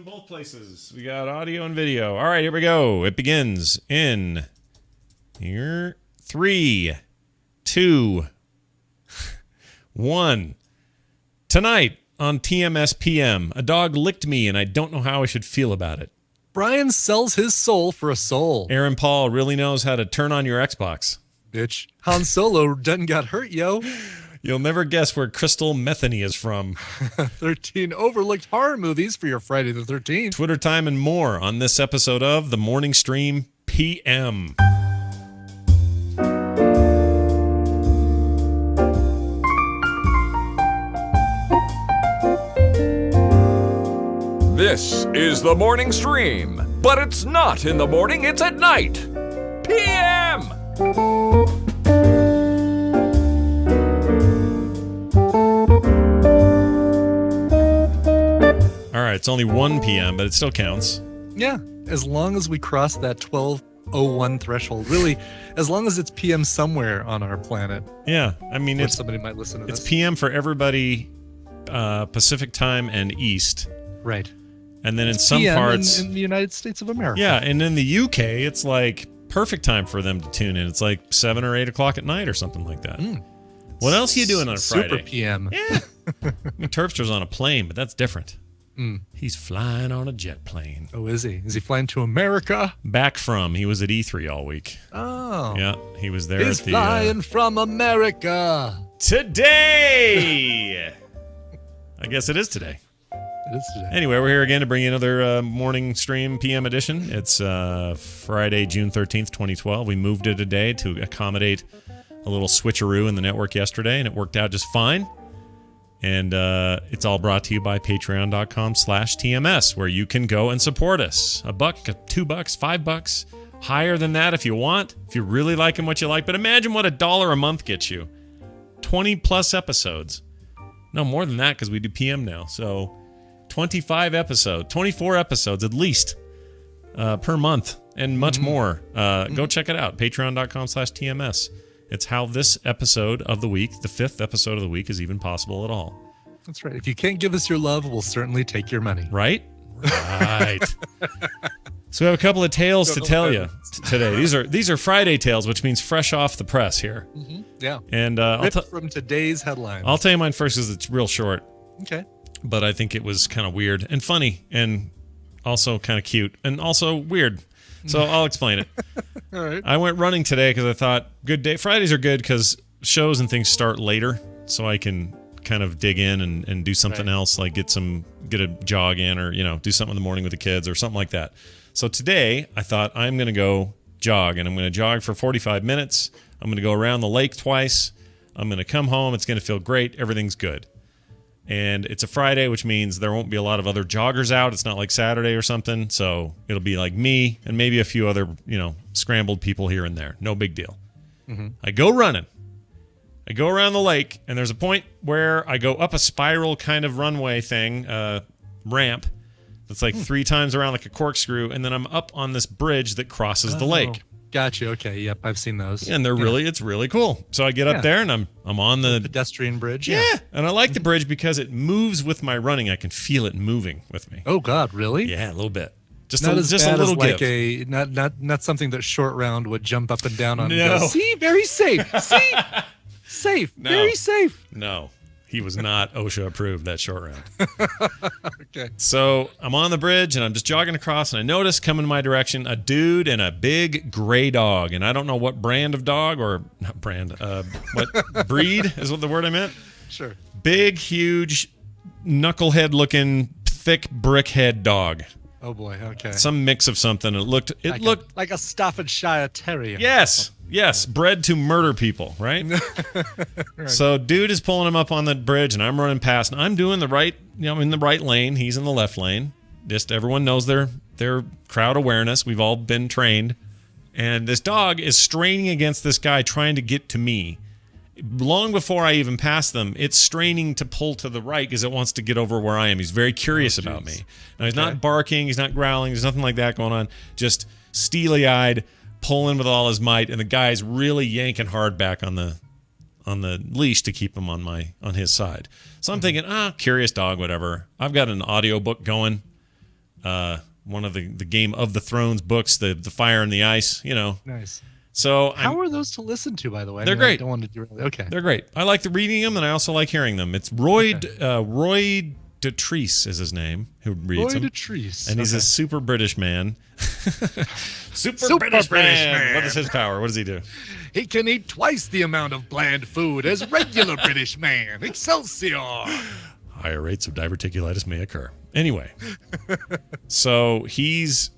both places. We got audio and video. All right, here we go. It begins in here. 3, 2, 1. Tonight on TMSPM, a dog licked me and I don't know how I should feel about it. Brian sells his soul for a soul. Aaron Paul really knows how to turn on your Xbox. Bitch. Han Solo done got hurt, yo. You'll never guess where Crystal Metheny is from. 13 overlooked horror movies for your Friday the 13th. Twitter time and more on this episode of The Morning Stream PM. This is The Morning Stream, but it's not in the morning, it's at night. PM! All right, it's only 1 p.m., but it still counts. Yeah, as long as we cross that 12:01 threshold. Really, as long as it's PM somewhere on our planet. Yeah, I mean, it's somebody might listen to this. It's PM for everybody, Pacific time and East. Right. And then it's in some PM parts in the United States of America. Yeah, and in the UK, it's like perfect time for them to tune in. It's like 7 or 8 o'clock at night or something like that. What else are you doing on a Friday? Super PM. Yeah. I mean, Terpster's on a plane, but that's different. He's flying on a jet plane. Oh, is he? Is he flying to America? Back from. He was at E3 all week. Oh. Yeah, he was there He's at the... flying from America. Today! I guess it is today. It is today. Anyway, we're here again to bring you another morning stream PM edition. It's Friday, June 13th, 2012. We moved it a day to accommodate a little switcheroo in the network yesterday, and it worked out just fine. And it's all brought to you by patreon.com/TMS, where you can go and support us. $1, $2, $5, higher than that if you want, if you're really liking what you like. But imagine what $1 a month gets you. 20 plus episodes. No, more than that because we do PM now. So 24 episodes at least per month and much more. Go check it out. Patreon.com/TMS. It's how this episode of the week, the 5th episode of the week, is even possible at all. That's right. If you can't give us your love, we'll certainly take your money. Right? Right. So we have a couple of tales to tell you today. These are Friday tales, which means fresh off the press here. Yeah. And from today's headlines. I'll tell you mine first because it's real short. Okay. But I think it was kind of weird and funny and also kind of cute and also weird. So I'll explain it. All right. I went running today because I thought, good day. Fridays are good because shows and things start later, so I can kind of dig in and do something else, like get a jog in or, do something in the morning with the kids or something like that. So today I thought I'm going to go jog, and I'm going to jog for 45 minutes. I'm going to go around the lake twice. I'm going to come home. It's going to feel great. Everything's good. And it's a Friday, which means there won't be a lot of other joggers out. It's not like Saturday or something. So it'll be like me and maybe a few other, scrambled people here and there. No big deal. I go running. I go around the lake, and there's a point where I go up a spiral kind of runway thing, ramp, that's like 3 times around like a corkscrew, and then I'm up on this bridge that crosses the lake. Gotcha. Okay. Yep. I've seen those. And it's really cool. So I get up there and I'm on the pedestrian bridge. Yeah. And I like the bridge because it moves with my running. I can feel it moving with me. Oh God, really? Yeah, a little bit. Just not a little like give. Not something that Short Round would jump up and down on. No. And go, see, very safe. See, safe. No. Very safe. No. He was not OSHA approved, that Short Round. Okay. So I'm on the bridge and I'm just jogging across, and I notice coming in my direction a dude and a big gray dog. And I don't know what brand of dog, or not brand, what breed is what the word I meant. Sure. Big, huge, knucklehead looking, thick brickhead dog. Oh boy. Okay. Some mix of something. It looked like a Staffordshire Terrier. Yes, bred to murder people, right? Right. So dude is pulling him up on the bridge, and I'm running past, and I'm doing the right, I'm in the right lane. He's in the left lane. Just everyone knows their crowd awareness. We've all been trained. And this dog is straining against this guy trying to get to me. Long before I even pass them, it's straining to pull to the right because it wants to get over where I am. He's very curious about me. Now, he's not barking. He's not growling. There's nothing like that going on. Just steely-eyed, pulling with all his might, and the guy's really yanking hard back on the leash to keep him on his side. So I'm thinking, curious dog, whatever. I've got an audiobook going. one of the Game of the Thrones books, the Fire and the Ice. Nice. So how are those to listen to, by the way? They're great. I don't want to do okay. They're great. I like reading them, and I also like hearing them. It's Roy Dotrice is his name, who reads them. Roy Dotrice. And he's a super British man. super British man. What is his power? What does he do? He can eat twice the amount of bland food as regular British man. Excelsior. Higher rates of diverticulitis may occur. Anyway, so he's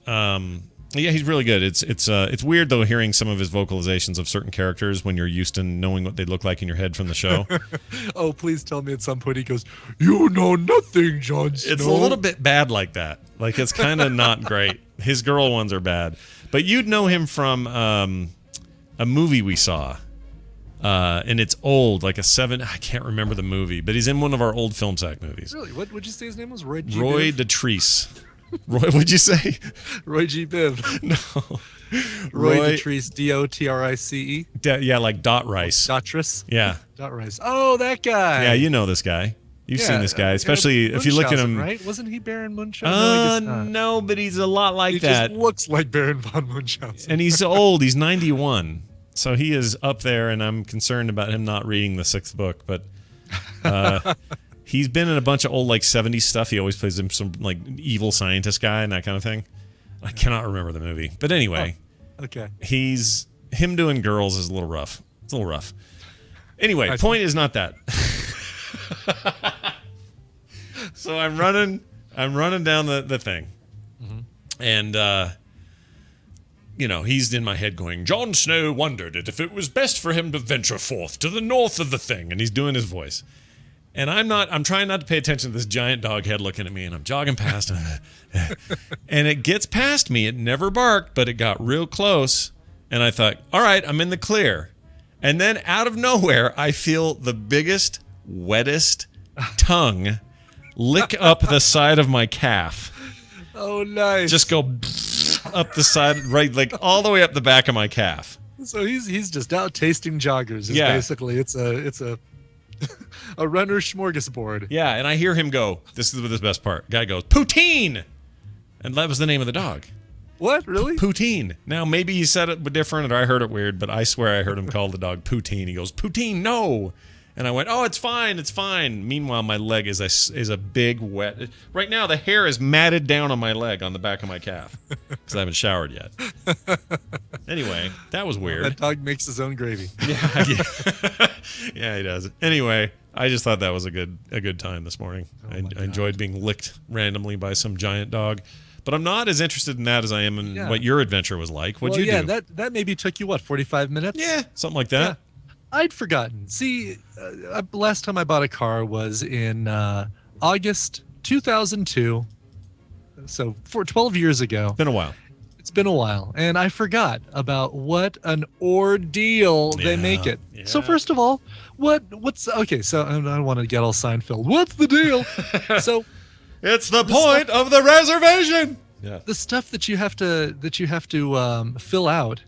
he's really good. It's weird though hearing some of his vocalizations of certain characters when you're used to knowing what they look like in your head from the show. Oh, please tell me at some point he goes, "You know nothing, Jon Snow." It's a little bit bad like that. Like it's kind of not great. His girl ones are bad, but you'd know him from a movie we saw. And it's old, like I can't remember the movie, but he's in one of our old Film Sack movies. Really? What would you say his name was? Roy Dotrice. Roy, what'd you say? Roy G. Biv. No. Roy Dotrice, Dotrice. Yeah, like Dot Rice. Dotrice? Yeah. Dot Rice. Oh, that guy. Yeah, you know this guy. You've seen this guy, especially if you look at him. Right? Wasn't he Baron Munchausen? No, but he's a lot like that. He just looks like Baron von Munchausen. And he's old. He's 91. So he is up there, and I'm concerned about him not reading the 6th book. But he's been in a bunch of old, like, 70s stuff. He always plays some, like, evil scientist guy and that kind of thing. I cannot remember the movie. But anyway. Oh, okay. Him doing girls is a little rough. It's a little rough. Anyway, point is not that. So I'm running down the thing. Mm-hmm. And, he's in my head going, Jon Snow wondered if it was best for him to venture forth to the north of the thing. And he's doing his voice. And I'm trying not to pay attention to this giant dog head looking at me, and I'm jogging past him. And it gets past me. It never barked, but it got real close. And I thought, all right, I'm in the clear. And then out of nowhere, I feel the biggest, wettest tongue lick up the side of my calf. Oh, nice. Just go up the side, right, like all the way up the back of my calf. So he's just out tasting joggers. Yeah. Basically, it's a a runner smorgasbord. Yeah, and I hear him go, this is the best part. Guy goes, Poutine! And that was the name of the dog. What? Really? Poutine. Now, maybe he said it different or I heard it weird, but I swear I heard him call the dog Poutine. He goes, Poutine, no! And I went, oh, it's fine, it's fine. Meanwhile, my leg is a big wet... Right now, the hair is matted down on my leg on the back of my calf because I haven't showered yet. Anyway, that was weird. That dog makes his own gravy. Yeah, he does. Anyway, I just thought that was a good time this morning. I enjoyed being licked randomly by some giant dog. But I'm not as interested in that as I am in what your adventure was like. What'd you do? That maybe took you, 45 minutes? Yeah, something like that. Yeah. I'd forgotten. See, last time I bought a car was in August 2002. So 12 years ago. Been a while. It's been a while. And I forgot about what an ordeal they make it. Yeah. So first of all, what's okay, so I don't want to get all Seinfeld. What's the deal? So it's the point of the reservation. Yeah. The stuff that you have to fill out.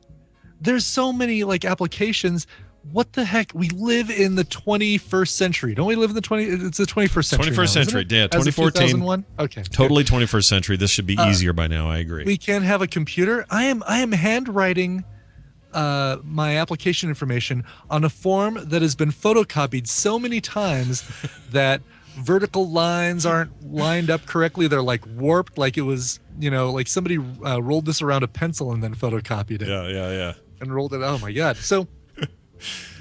There's so many like applications. What the heck? We live in the 21st century. Don't we live in the 21st century? 21st century, yeah. 2014. 2001? Okay. Totally 21st century. This should be easier by now. I agree. We can't have a computer. I am handwriting my application information on a form that has been photocopied so many times that vertical lines aren't lined up correctly. They're like warped, like it was, like somebody rolled this around a pencil and then photocopied it. Yeah. And rolled it. Oh my God. So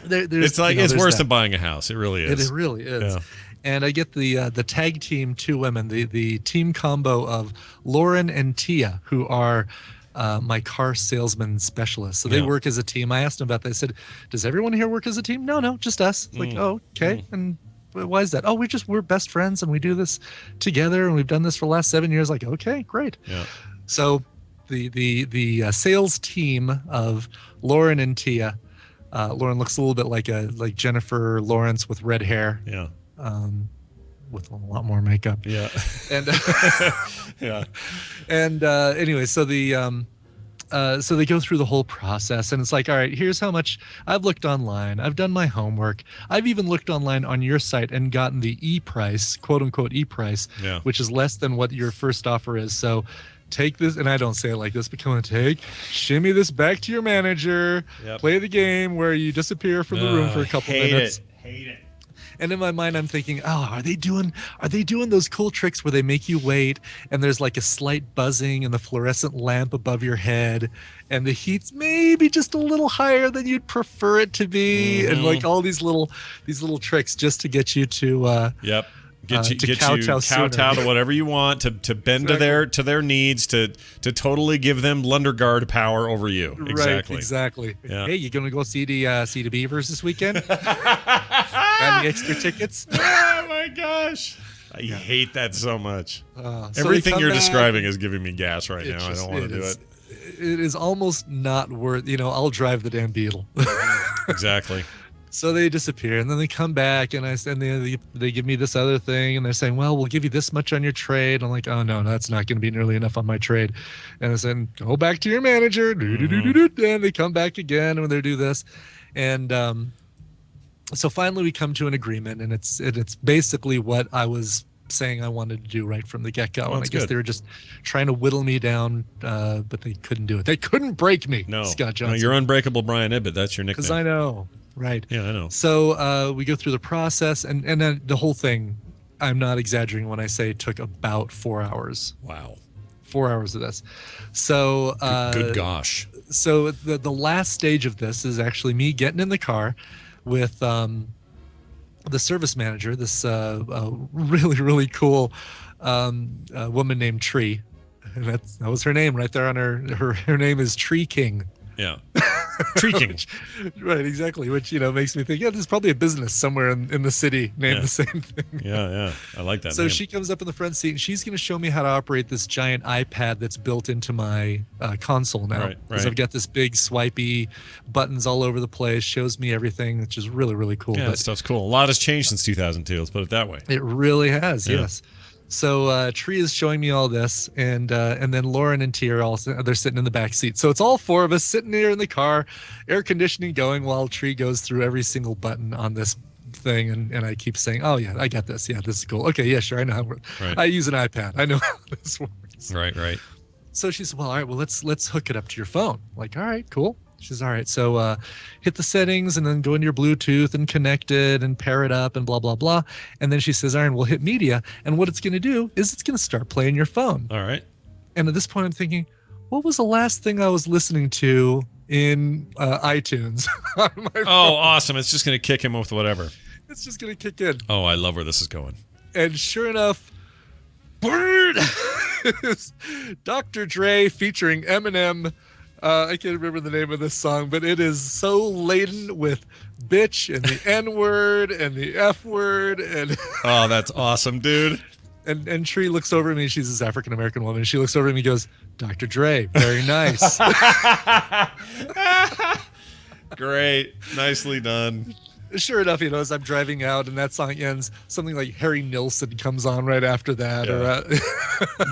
it's worse than buying a house. It really is. It really is. Yeah. And I get the tag team, 2 women, the team combo of Lauren and Tia, who are my car salesman specialists. So they work as a team. I asked them about that. I said, does everyone here work as a team? No, just us. Like, oh, okay. And why is that? Oh, we're best friends and we do this together and we've done this for the last 7 years. Like, okay, great. Yeah. So the sales team of Lauren and Tia. Lauren looks a little bit like Jennifer Lawrence with red hair. Yeah. With a lot more makeup. Yeah. And yeah. And anyway, so the So they go through the whole process, and it's like, all right, here's how much I've looked online. I've done my homework. I've even looked online on your site and gotten the e-price, quote unquote e-price, which is less than what your first offer is. So take this, and I don't say it like this, but come on, shimmy this back to your manager, play the game where you disappear from the room for a couple minutes. Hate it. And in my mind, I'm thinking, oh, are they doing those cool tricks where they make you wait and there's like a slight buzzing in the fluorescent lamp above your head and the heat's maybe just a little higher than you'd prefer it to be, and like all these little tricks just to get you to get you kowtow to whatever you want, to bend to their needs, to totally give them Lundergaard power over you. Right, exactly. Yeah. Hey, you gonna go see the Beavers this weekend? Got any extra tickets? Oh my gosh. I hate that so much. Everything you're describing is giving me gas right now. I don't want to do it. It is almost not worth, I'll drive the damn Beetle. Exactly. So they disappear, and then they come back, and they give me this other thing, and they're saying, well, we'll give you this much on your trade. I'm like, oh, no, that's not going to be nearly enough on my trade. And I said, go back to your manager. And they come back again when they do this. And so finally we come to an agreement, and it's basically what I was saying I wanted to do right from the get-go. And I guess they were just trying to whittle me down, but they couldn't do it. They couldn't break me, Scott Johnson. No, you're unbreakable Brian Ibbett. That's your nickname. Because I know. Right. Yeah, I know. So we go through the process, and then the whole thing, I'm not exaggerating when I say it took about 4 hours. Wow. 4 hours of this. So good gosh. So the last stage of this is actually me getting in the car with the service manager, this really, really cool woman named Tree. And that was her name right there on her name is Tree King. Yeah. Tree King. Right, exactly. Which, makes me think, there's probably a business somewhere in the city named the same thing. Yeah. I like that. So name. she comes up in the front seat, and she's going to show me how to operate this giant iPad that's built into my console now. Right. Because I've got this big swipey buttons all over the place, shows me everything, which is really, really cool. Yeah, that stuff's cool. A lot has changed since 2002. Let's put it that way. It really has, yes. So Tree is showing me all this, and then Lauren and T they're sitting in the back seat. So it's all four of us sitting here in the car, air conditioning going, while Tree goes through every single button on this thing, and I keep saying, oh yeah, I got this. Yeah, this is cool. Okay, yeah, sure, I know how it works. Right. I use an iPad. I know how this works. Right. So she said, well, all right, well let's hook it up to your phone. I'm like, all right, cool. She says, all right, so hit the settings and then go into your Bluetooth and connect it and pair it up and blah, blah, blah. And then she says, all right, we'll hit media. And what it's going to do is it's going to start playing your phone. All right. And at this point, I'm thinking, what was the last thing I was listening to in iTunes on my phone? Oh, awesome. It's just going to kick him with whatever. It's just going to kick in. Oh, I love where this is going. And sure enough, Bird is Dr. Dre featuring Eminem. I can't remember the name of this song, but it is so laden with bitch and the N-word and the F-word. And oh, that's awesome, dude. And Tree looks over at me. She's this African-American woman. She looks over at me and goes, Dr. Dre, very nice. Great. Nicely done. Sure enough, as I'm driving out and that song ends, something like Harry Nilsson comes on right after that. Yeah.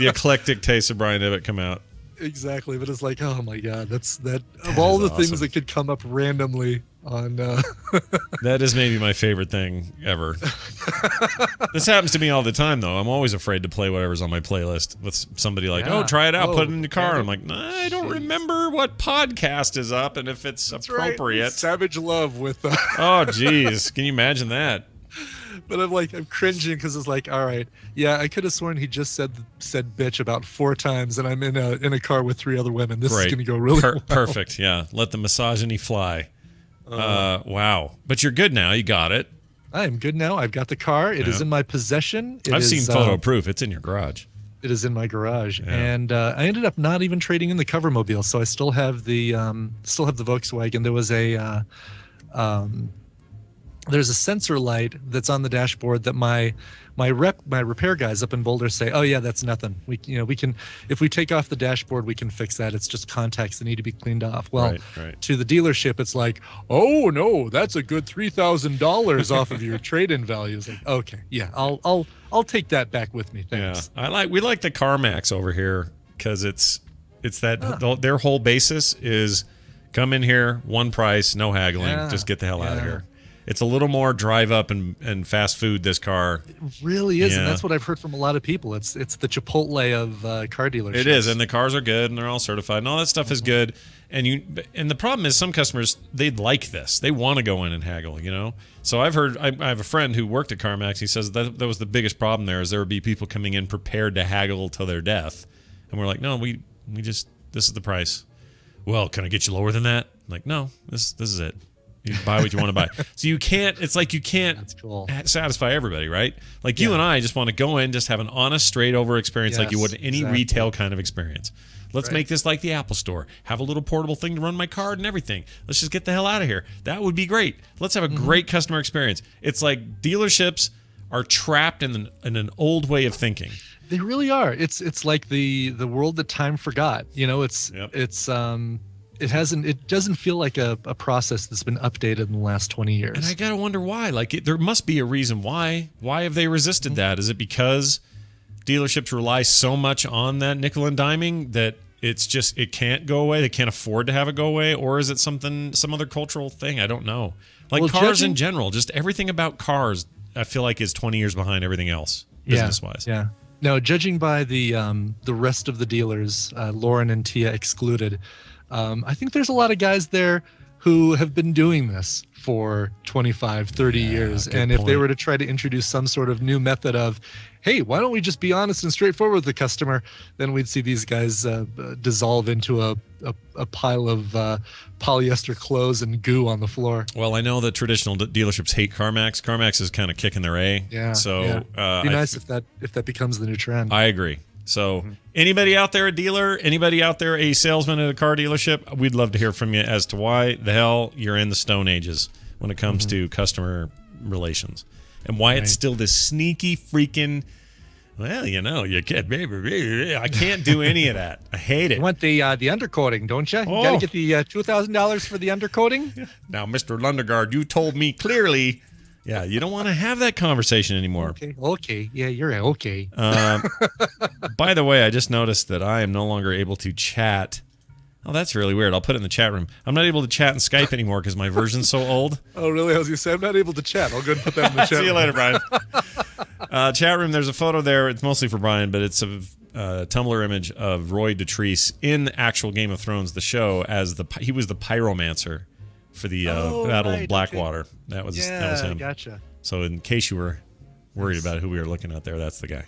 The eclectic taste of Brian Ibbett come out. Exactly, but it's like, oh my God, that of all the things that could come up randomly on. That is maybe my favorite thing ever. This happens to me all the time, though. I'm always afraid to play whatever's on my playlist with somebody like, oh, try it out, put it in the car. I'm like, nah, I don't remember what podcast is up and if it's appropriate. Right. Savage Love with. Oh, geez, can you imagine that? But I'm cringing because it's like, all right, yeah, I could have sworn he just said bitch about 4 times, and I'm in a car with 3 other women. This is going to go really well. Perfect. Yeah, let the misogyny fly. Wow, but you're good now. You got it. I am good now. I've got the car. It is in my possession. I've seen photo proof. It's in your garage. It is in my garage, and I ended up not even trading in the Covermobile, so I still have the Volkswagen. There was there's a sensor light that's on the dashboard that my repair guys up in Boulder say, oh yeah, that's nothing. We can, if we take off the dashboard, we can fix that. It's just contacts that need to be cleaned off. Well, right. To the dealership, it's like, oh no, that's a good $3,000 off of your trade-in value. It's like, okay, yeah, I'll take that back with me. Thanks. Yeah, we like the CarMax over here because it's It's that their whole basis is come in here, one price, no haggling, just get the hell out of here. It's a little more drive up and fast food, this car. It really is, and that's what I've heard from a lot of people. It's the Chipotle of car dealerships. It is, and the cars are good, and they're all certified, and all that stuff is good. And the problem is some customers, they like this. They want to go in and haggle, So I've heard, I have a friend who worked at CarMax. He says that was the biggest problem there is there would be people coming in prepared to haggle till their death. And we're like, no, we just, this is the price. Well, can I get you lower than that? I'm like, no, this is it. You buy what you want to buy. So you can't, it's like you can't satisfy everybody, right? Like you and I just want to go in, just have an honest, straight over experience like you would any retail kind of experience. Let's make this like the Apple Store. Have a little portable thing to run my card and everything. Let's just get the hell out of here. That would be great. Let's have a great customer experience. It's like dealerships are trapped in an old way of thinking. They really are. It's like the world that time forgot. It doesn't feel like a process that's been updated in the last 20 years. And I gotta wonder why. Like there must be a reason why. Why have they resisted that? Is it because dealerships rely so much on that nickel and diming that it can't go away? They can't afford to have it go away, or is it some other cultural thing? I don't know. Like cars in general, just everything about cars, I feel like is 20 years behind everything else, business wise. Yeah. No, judging by the rest of the dealers, Lauren and Tia excluded. I think there's a lot of guys there who have been doing this for 25, 30 years. And if they were to try to introduce some sort of new method of, hey, why don't we just be honest and straightforward with the customer, then we'd see these guys dissolve into a pile of polyester clothes and goo on the floor. Well, I know that traditional dealerships hate CarMax. CarMax is kind of kicking their A. Yeah. So it'd be nice if that becomes the new trend. I agree. So anybody out there a dealer, anybody out there a salesman at a car dealership, we'd love to hear from you as to why the hell you're in the Stone Ages when it comes to customer relations and why it's still this sneaky freaking, well, you can't, baby, I can't do any of that. I hate it. You want the undercoating, don't you? You got to get the $2,000 for the undercoating? Now, Mr. Lundegaard, you told me clearly. Yeah, you don't want to have that conversation anymore. Okay. Yeah, you're okay. By the way, I just noticed that I am no longer able to chat. Oh, that's really weird. I'll put it in the chat room. I'm not able to chat in Skype anymore because my version's so old. Oh, really? I was going to say, I'm not able to chat. I'll go and put that in the chat room. See you later, Brian. Chat room, there's a photo there. It's mostly for Brian, but it's a Tumblr image of Roy Dotrice in actual Game of Thrones, the show, as he was the pyromancer for the Battle of Blackwater. Okay. That was him. Gotcha. So in case you were worried about who we were looking at there, that's the guy.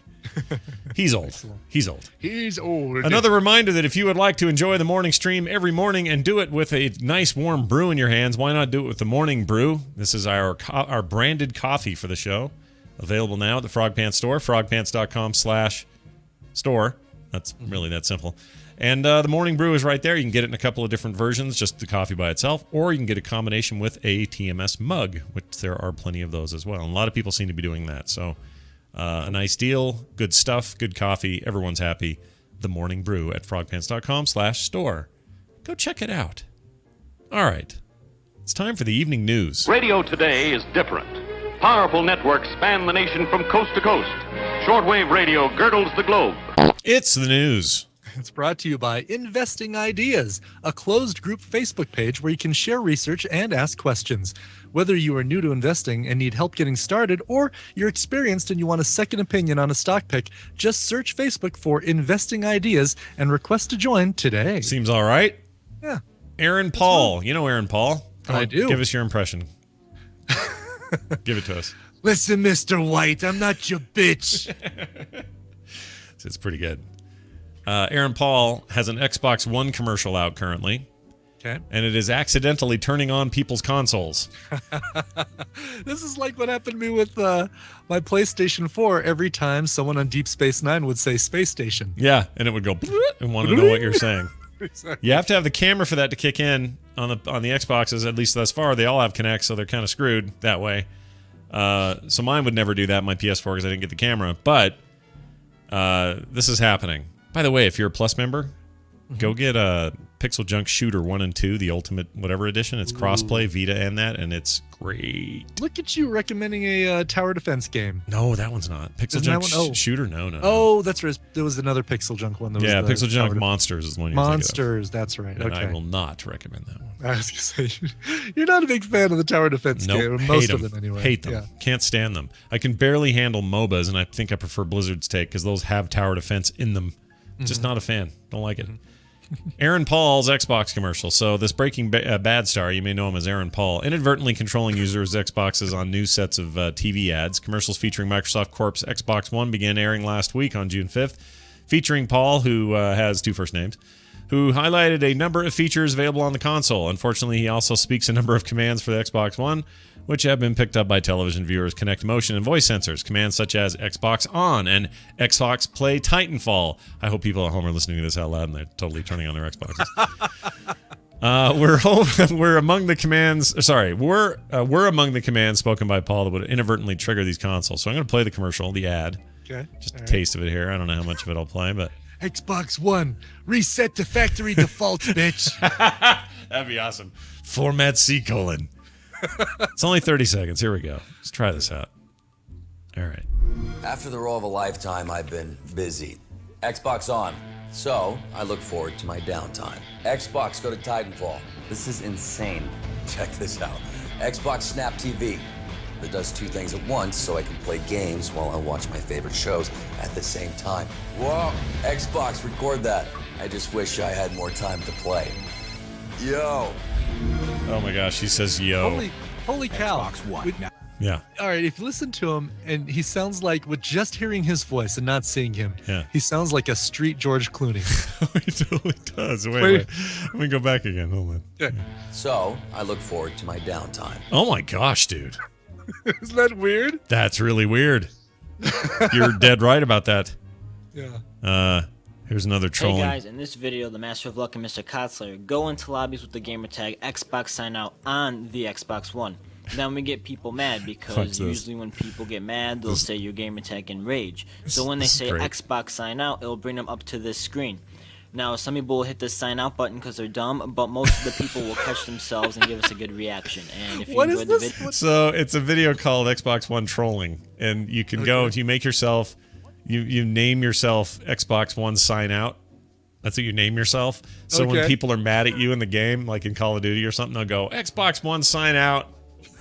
He's old. Excellent. He's old. He's old. Another reminder that if you would like to enjoy the morning stream every morning and do it with a nice warm brew in your hands, why not do it with the Morning Brew? This is our branded coffee for the show. Available now at the Frog Pants store, frogpants.com/store. That's really that simple. And the Morning Brew is right there. You can get it in a couple of different versions, just the coffee by itself, or you can get a combination with a TMS mug, which there are plenty of those as well. And a lot of people seem to be doing that. So a nice deal, good stuff, good coffee. Everyone's happy. The Morning Brew at frogpants.com/store. Go check it out. All right. It's time for the evening news. Radio today is different. Powerful networks span the nation from coast to coast. Shortwave radio girdles the globe. It's the news. It's brought to you by Investing Ideas, a closed group Facebook page where you can share research and ask questions. Whether you are new to investing and need help getting started, or you're experienced and you want a second opinion on a stock pick, just search Facebook for Investing Ideas and request to join today. Seems all right. Yeah. Aaron Paul. You know Aaron Paul. I do. Give us your impression. Give it to us. Listen, Mr. White, I'm not your bitch. It's pretty good. Aaron Paul has an Xbox One commercial out currently. Okay. And it is accidentally turning on people's consoles. This is like what happened to me with my PlayStation 4. Every time someone on Deep Space Nine would say Space Station. Yeah, and it would go and want to know what you're saying. Exactly. You have to have the camera for that to kick in on the Xboxes, at least thus far. They all have Kinect, so they're kind of screwed that way. So mine would never do that, my PS4, because I didn't get the camera. But this is happening. By the way, if you're a Plus member, go get Pixel Junk Shooter 1 and 2, the Ultimate whatever edition. It's crossplay, Vita and that, and it's great. Look at you recommending a tower defense game. No, that one's not. Pixel Junk Shooter? No. Oh, that's right. There was another Pixel Junk one. Pixel Junk Monsters is the one you're Monsters, thinking of. that's right. And okay. I will not recommend that one. I was going to say, you're not a big fan of the tower defense game. Most of them, anyway. Hate them. Yeah. Can't stand them. I can barely handle MOBAs, and I think I prefer Blizzard's take because those have tower defense in them. Just not a fan. Don't like it. Aaron Paul's Xbox commercial. So this Breaking Bad star, you may know him as Aaron Paul, inadvertently controlling users' Xboxes on new sets of TV ads. Commercials featuring Microsoft Corp's Xbox One began airing last week on June 5th, featuring Paul, who has two first names, who highlighted a number of features available on the console. Unfortunately, he also speaks a number of commands for the Xbox One, which have been picked up by television viewers' Kinect motion and voice sensors. Commands such as Xbox On and Xbox Play Titanfall. I hope people at home are listening to this out loud and they're totally turning on their Xboxes. We're among the commands. Sorry, we're among the commands spoken by Paul that would inadvertently trigger these consoles. So I'm going to play the commercial, the ad. Okay. Just a taste of it here. I don't know how much of it I'll play, but Xbox One, reset to factory defaults, bitch. that'd be awesome. Format C:. It's only 30 seconds. Here we go. Let's try this out. All right. After the role of a lifetime, I've been busy. Xbox on. So, I look forward to my downtime. Xbox, go to Titanfall. This is insane. Check this out. Xbox Snap TV. That does two things at once, so I can play games while I watch my favorite shows at the same time. Whoa, Xbox, record that. I just wish I had more time to play. Yo. Oh my gosh, he says yo. Holy cow. Xbox One. Yeah. All right, if you listen to him, and he sounds like, with just hearing his voice and not seeing him, he sounds like a street George Clooney. He totally does. Wait. Let me go back again. Hold on. Yeah. So, I look forward to my downtime. Oh my gosh, dude. Isn't that weird? That's really weird. You're dead right about that. Yeah. Here's another trolling. Hey guys, in this video, the Master of Luck and Mr. Kotzler go into lobbies with the gamertag Xbox sign out on the Xbox One. Then we get people mad because usually when people get mad, they'll say your gamertag in rage. So when they say Xbox sign out, it'll bring them up to this screen. Now, some people will hit the sign out button because they're dumb, but most of the people will catch themselves and give us a good reaction. And if you enjoyed the video, so it's a video called Xbox One trolling, and you can go if you make yourself, you name yourself Xbox One sign out. That's what you name yourself. So when people are mad at you in the game, like in Call of Duty or something, they'll go Xbox One sign out.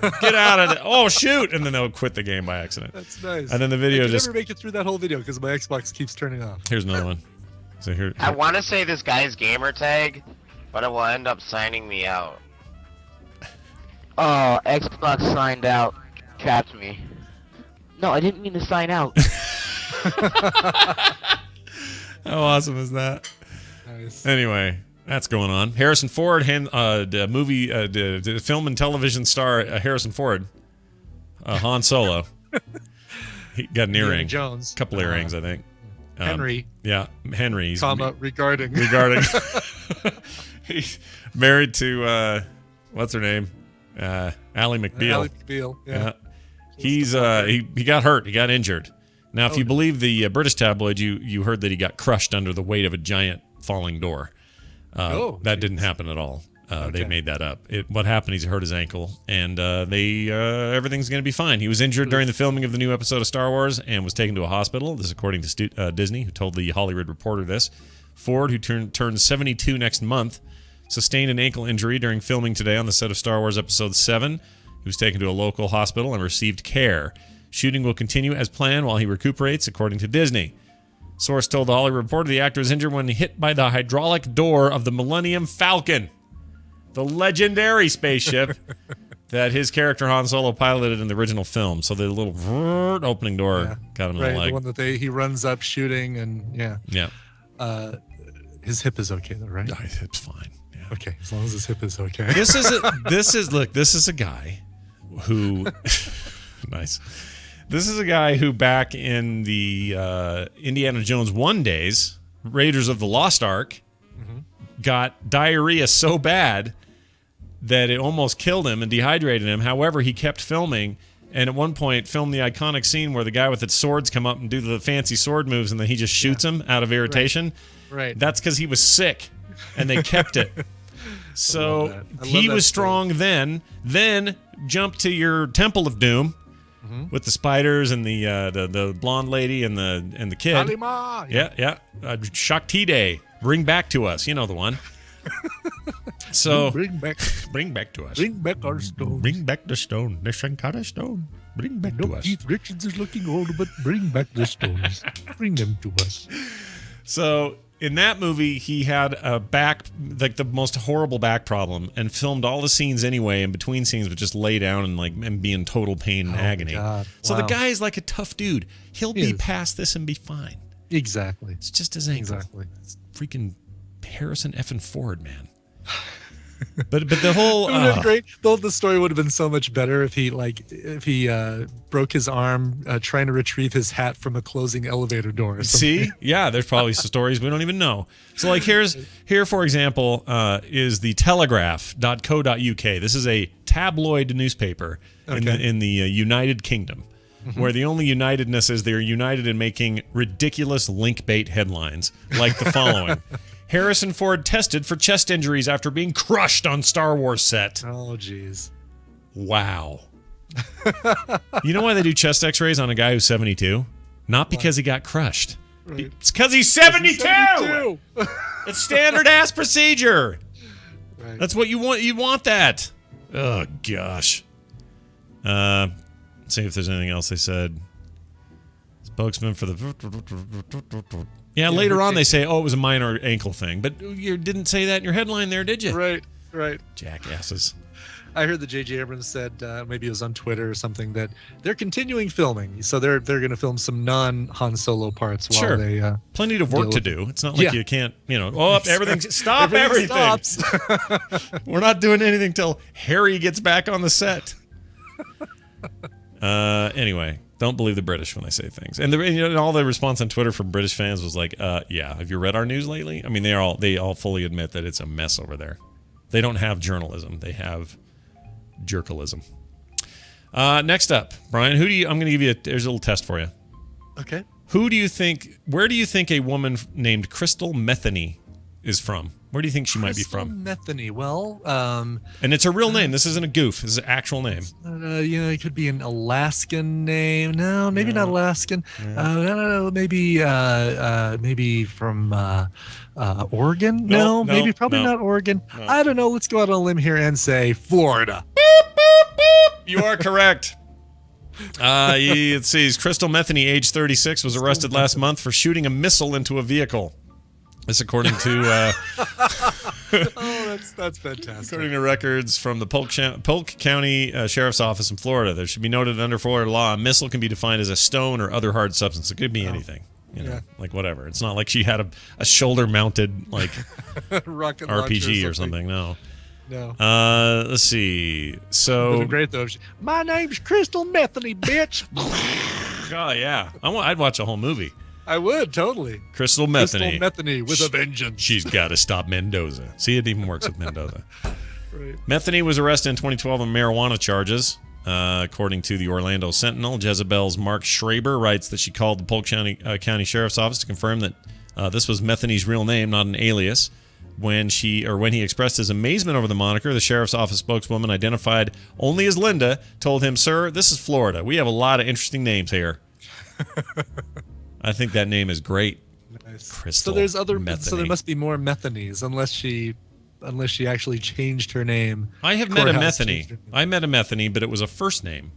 Get out of it. Oh, shoot. And then they'll quit the game by accident. That's nice. And then the video I never make it through that whole video because my Xbox keeps turning off. Here's another one. So here. I want to say this guy's gamer tag, but it will end up signing me out. Oh, Xbox signed out. Trapped me. No, I didn't mean to sign out. How awesome is that? Nice. Anyway, that's going on. Harrison Ford, the film and television star Harrison Ford, Han Solo. He got an earring. Jones. A couple earrings, I think. Henry. Yeah, Henry. He's regarding. He's married to what's her name? Ally McBeal. Ally McBeal. Yeah. He's he got hurt. He got injured. Now, if you believe the British tabloid, you heard that he got crushed under the weight of a giant falling door. That didn't happen at all. They made that up. What happened? He's hurt his ankle, and everything's going to be fine. He was injured during the filming of the new episode of Star Wars and was taken to a hospital. This, according to Disney, who told the Hollywood Reporter this. Ford, who turns 72 next month, sustained an ankle injury during filming today on the set of Star Wars Episode 7. He was taken to a local hospital and received care. Shooting will continue as planned while he recuperates, according to Disney. Source told the Hollywood Reporter the actor was injured when hit by the hydraulic door of the Millennium Falcon, the legendary spaceship that his character Han Solo piloted in the original film. So the little opening door got him in the leg. The one that he runs up shooting and Yeah. His hip is okay though, right? His hip's fine. Yeah. Okay, as long as his hip is okay. This is a guy who nice. This is a guy who back in the Indiana Jones 1 days, Raiders of the Lost Ark, got diarrhea so bad that it almost killed him and dehydrated him. However, he kept filming, and at one point filmed the iconic scene where the guy with the swords come up and do the fancy sword moves, and then he just shoots him out of irritation. Right. That's because he was sick. and they kept it. So he was strong then jumped to your Temple of Doom with the spiders and the blonde lady and the kid. Kalima! Yeah. Shakti Day. Bring back to us. You know the one. So Bring back to us. Bring back our stones. Bring back the stone. The Sankara stone. Bring back to us. Keith Richards is looking old, but bring back the stones. Bring them to us. So in that movie, he had a back, like the most horrible back problem, and filmed all the scenes anyway. And between scenes, would just lay down and be in total pain and agony. God. So Wow. the guy is like a tough dude. He'll be past this and be fine. Exactly. It's just his ankle. Exactly. It's freaking Harrison effing Ford, man. But the whole It would have been great. The story would have been so much better if he broke his arm trying to retrieve his hat from a closing elevator door. Or something. See, yeah, there's probably some stories we don't even know. So like here for example is the Telegraph.co.uk. This is a tabloid newspaper in the United Kingdom, where the only unitedness is they're united in making ridiculous link bait headlines like the following. Harrison Ford tested for chest injuries after being crushed on Star Wars set. Oh, jeez. Wow. You know why they do chest x-rays on a guy who's 72? Not because he got crushed. Right. It's because he's 72! It's standard ass procedure. Right. That's what you want. You want that. Oh, gosh. Let's see if there's anything else they said. Spokesman for the... Yeah, later on they say, it was a minor ankle thing. But you didn't say that in your headline there, did you? Right. Jackasses. I heard that J.J. Abrams said, maybe it was on Twitter or something, that they're continuing filming. So they're going to film some non-Han Solo parts while they... Plenty of work to do. It's not like you can't, everything... Stop everything! Stops. We're not doing anything till Harry gets back on the set. Anyway... Don't believe the British when they say things. And all the response on Twitter from British fans was like, yeah, have you read our news lately? I mean, they all fully admit that it's a mess over there. They don't have journalism. They have jerkalism. Next up, Brian, I'm going to give you there's a little test for you. Okay. Where do you think a woman named Crystal Metheny is from? Where do you think she might be from? Metheny. Well, and it's a real name. This isn't a goof. This is an actual name. It could be an Alaskan name. No, maybe not Alaskan. I don't know. Maybe from Oregon. No, probably not Oregon. No. I don't know. Let's go out on a limb here and say Florida. You are correct. Let's see. Crystal Metheny, age 36, was arrested last month for shooting a missile into a vehicle. This according to that's fantastic. According to records from the Polk County Sheriff's Office in Florida, there should be noted that under Florida law, a missile can be defined as a stone or other hard substance. It could be anything, like whatever. It's not like she had a shoulder-mounted like rocket RPG or something. No. Let's see. So it would be great though. My name's Crystal Metheny, bitch. Oh yeah, I'd watch a whole movie. I would, totally. Crystal Metheny. Crystal Metheny with a vengeance. She's got to stop Mendoza. See, it even works with Mendoza. Right. Metheny was arrested in 2012 on marijuana charges. According to the Orlando Sentinel, Jezebel's Mark Schraber writes that she called the Polk County Sheriff's Office to confirm that this was Metheny's real name, not an alias. When he expressed his amazement over the moniker, the Sheriff's Office spokeswoman, identified only as Linda, told him, "Sir, this is Florida. We have a lot of interesting names here." I think that name is great. Nice. Crystal. So there's Metheny. So there must be more Methenys, unless she actually changed her name. I have met a Metheny. I met a Metheny, but it was a first name,